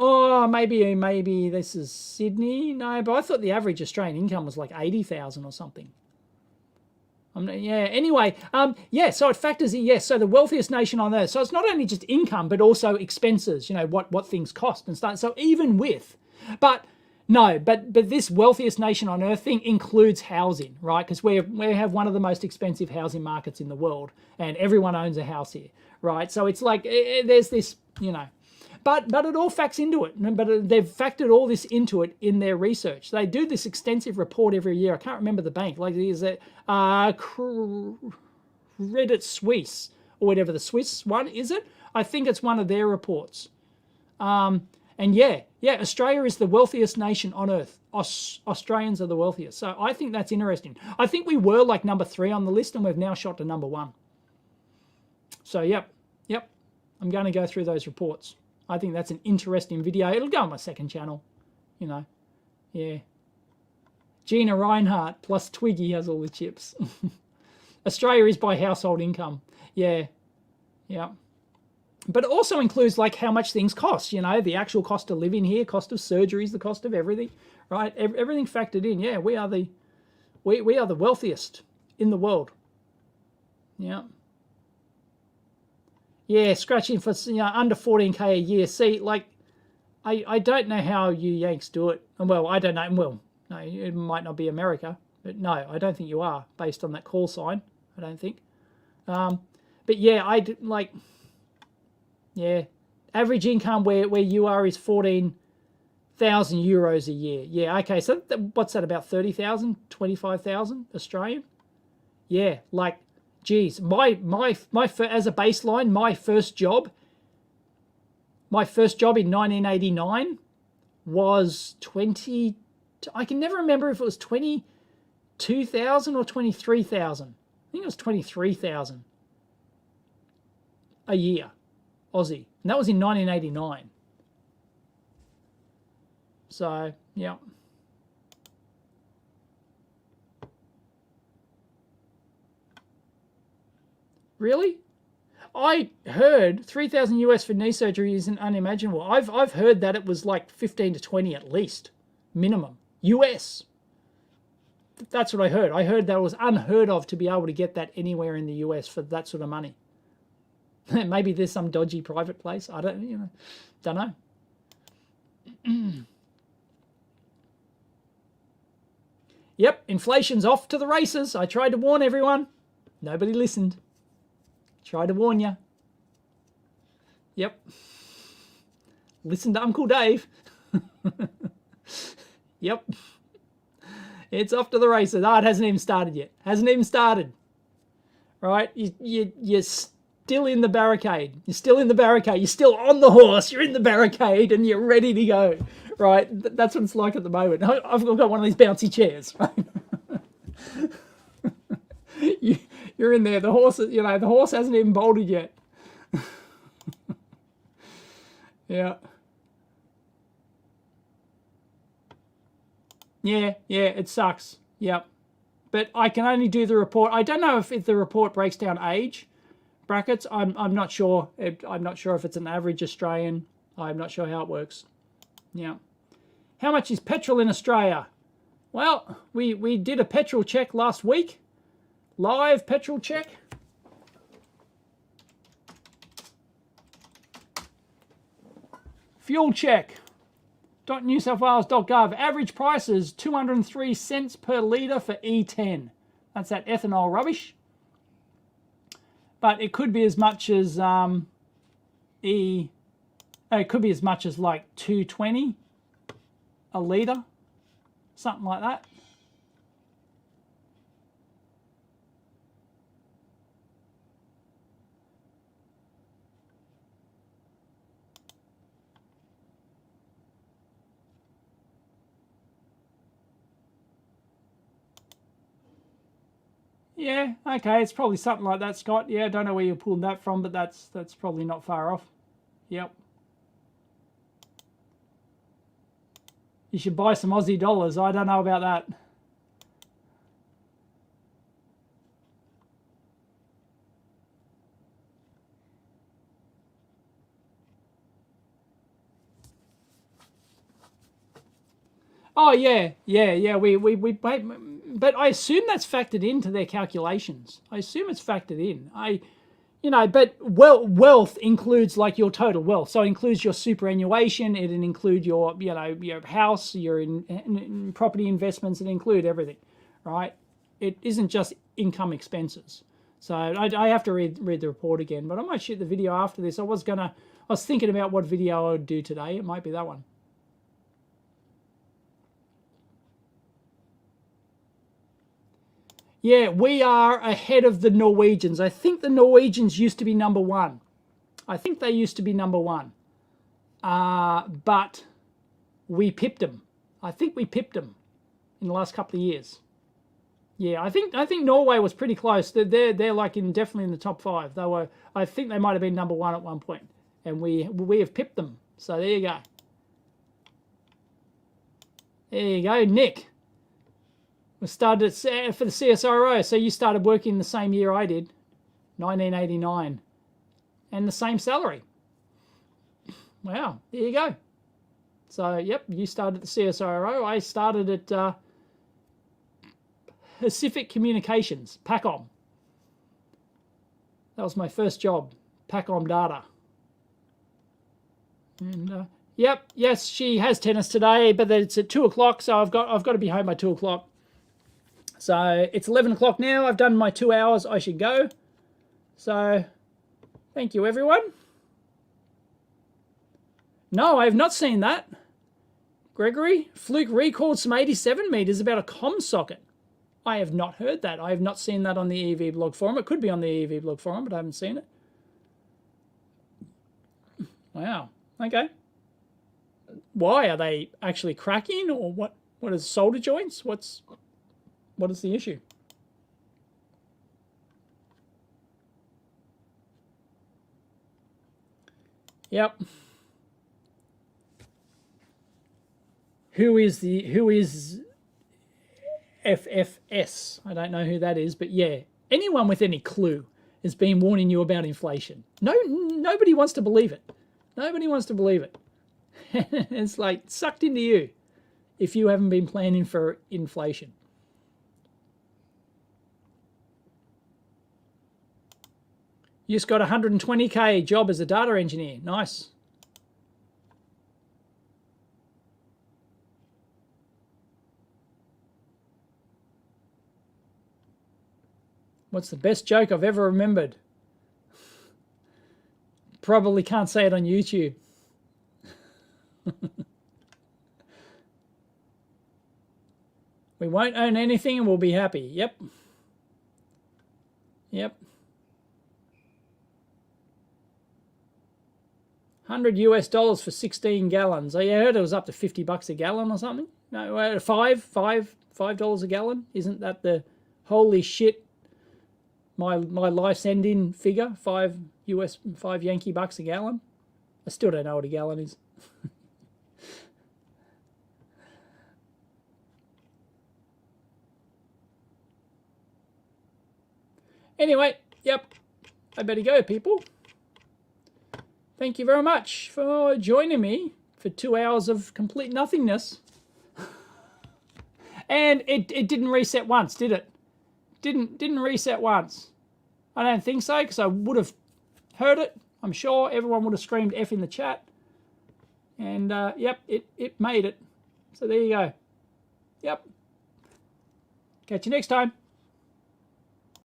Speaker 1: maybe this is Sydney. No, but I thought the average Australian income was like 80,000 or something. Yeah, anyway, yeah, so it factors in, yes, so the wealthiest nation on earth. So it's not only just income, but also expenses, what things cost and stuff. So even with, but this wealthiest nation on earth thing includes housing, right? Because we have one of the most expensive housing markets in the world, and everyone owns a house here, right? So it's like there's this, but it all factors into it. But they've factored all this into it in their research. They do this extensive report every year. I can't remember the bank. Like is it Credit Suisse or whatever the Swiss one is it? I think it's one of their reports. And yeah, Australia is the wealthiest nation on earth. Australians are the wealthiest. So I think that's interesting. I think we were like number 3 on the list, and we've now shot to number 1. So yep. I'm going to go through those reports. I think that's an interesting video. It'll go on my second channel, Yeah. Gina Reinhardt plus Twiggy has all the chips. Australia is by household income. Yeah. But it also includes like how much things cost, the actual cost of living here, cost of surgeries, the cost of everything, right? Everything factored in. Yeah, we are the wealthiest in the world. Yeah. Yeah, scratching for under 14K a year. See, like I don't know how you Yanks do it. Well, I don't know. Well, no, it might not be America, but no, I don't think you are based on that call sign. I don't think. But yeah, yeah, average income where you are is 14,000 euros a year. Yeah, okay, so what's that, about 30,000, 25,000 Australian? Yeah, like, geez, my as a baseline, my first job in 1989 was 20. I can never remember if it was 22,000 or 23,000. I think it was 23,000 a year. Aussie, and that was in 1989. So, yeah. Really? I heard 3,000 US for knee surgery isn't unimaginable. I've heard that it was like 15 to 20 at least, minimum, US. That's what I heard. I heard that it was unheard of to be able to get that anywhere in the US for that sort of money. Maybe there's some dodgy private place. I don't know. Yep, inflation's off to the races. I tried to warn everyone. Nobody listened. Tried to warn you. Yep. Listen to Uncle Dave. Yep. It's off to the races. It hasn't even started yet. Hasn't even started. Right? You're still in the barricade. You're still in the barricade. You're still on the horse. You're in the barricade and you're ready to go. Right? That's what it's like at the moment. I've got one of these bouncy chairs. Right? You're in there. The horse, the horse hasn't even bolted yet. Yeah. Yeah, it sucks. Yep. But I can only do the report. I don't know if the report breaks down age brackets. I'm not sure. I'm not sure if it's an average Australian. I'm not sure how it works. Yeah. How much is petrol in Australia? Well, we did a petrol check last week. Live petrol check. Fuel check. .newsouthwales.gov. Average price is 203 cents per litre for E10. That's that ethanol rubbish. But it could be as much as it could be as much as like 220 a litre, something like that. Yeah, okay, it's probably something like that, Scott. Yeah, I don't know where you pulled that from, but that's probably not far off. Yep. You should buy some Aussie dollars. I don't know about that. Oh yeah. We but I assume that's factored into their calculations. I assume it's factored in. But wealth includes like your total wealth. So it includes your superannuation. It include your your house, your in property investments. It include everything, right? It isn't just income expenses. So I have to read the report again. But I might shoot the video after this. I was thinking about what video I would do today. It might be that one. Yeah, we are ahead of the Norwegians. I think the Norwegians used to be number one. But we pipped them. I think we pipped them in the last couple of years. Yeah, I think Norway was pretty close. They're like definitely in the top 5. They were. I think they might have been number 1 at one point, and we have pipped them. So there you go. There you go, Nick. We started for the CSIRO, so you started working the same year I did, 1989, and the same salary. Wow, there you go. So, yep, you started at the CSIRO. I started at Pacific Communications, PACOM. That was my first job, PACOM Data. And yep, yes, she has tennis today, but it's at 2 o'clock, so I've got to be home by 2 o'clock. So it's 11 o'clock now. I've done my 2 hours. I should go. So thank you, everyone. No, I have not seen that. Gregory, Fluke recalled some 87 meters about a comm socket. I have not heard that. I have not seen that on the EEVblog forum. It could be on the EEVblog forum, but I haven't seen it. Wow. Okay. Why? Are they actually cracking, or what? What is solder joints? What is the issue? Yep. Who is FFS? I don't know who that is, but yeah, anyone with any clue has been warning you about inflation. Nobody wants to believe it. Nobody wants to believe it. It's like sucked into you if you haven't been planning for inflation. You just got a 120K job as a data engineer. Nice. What's the best joke I've ever remembered? Probably can't say it on YouTube. We won't own anything and we'll be happy. Yep. Yep. 100 US dollars for 16 gallons. I heard it was up to $50 a gallon or something. No, $5 a gallon. Isn't that the holy shit? My life's ending figure, 5 Yankee bucks a gallon. I still don't know what a gallon is. Anyway, yep, I better go, people. Thank you very much for joining me for 2 hours of complete nothingness. And it didn't reset once, did it? Didn't reset once. I don't think so, because I would have heard it. I'm sure everyone would have screamed F in the chat. And, yep, it made it. So there you go. Yep. Catch you next time.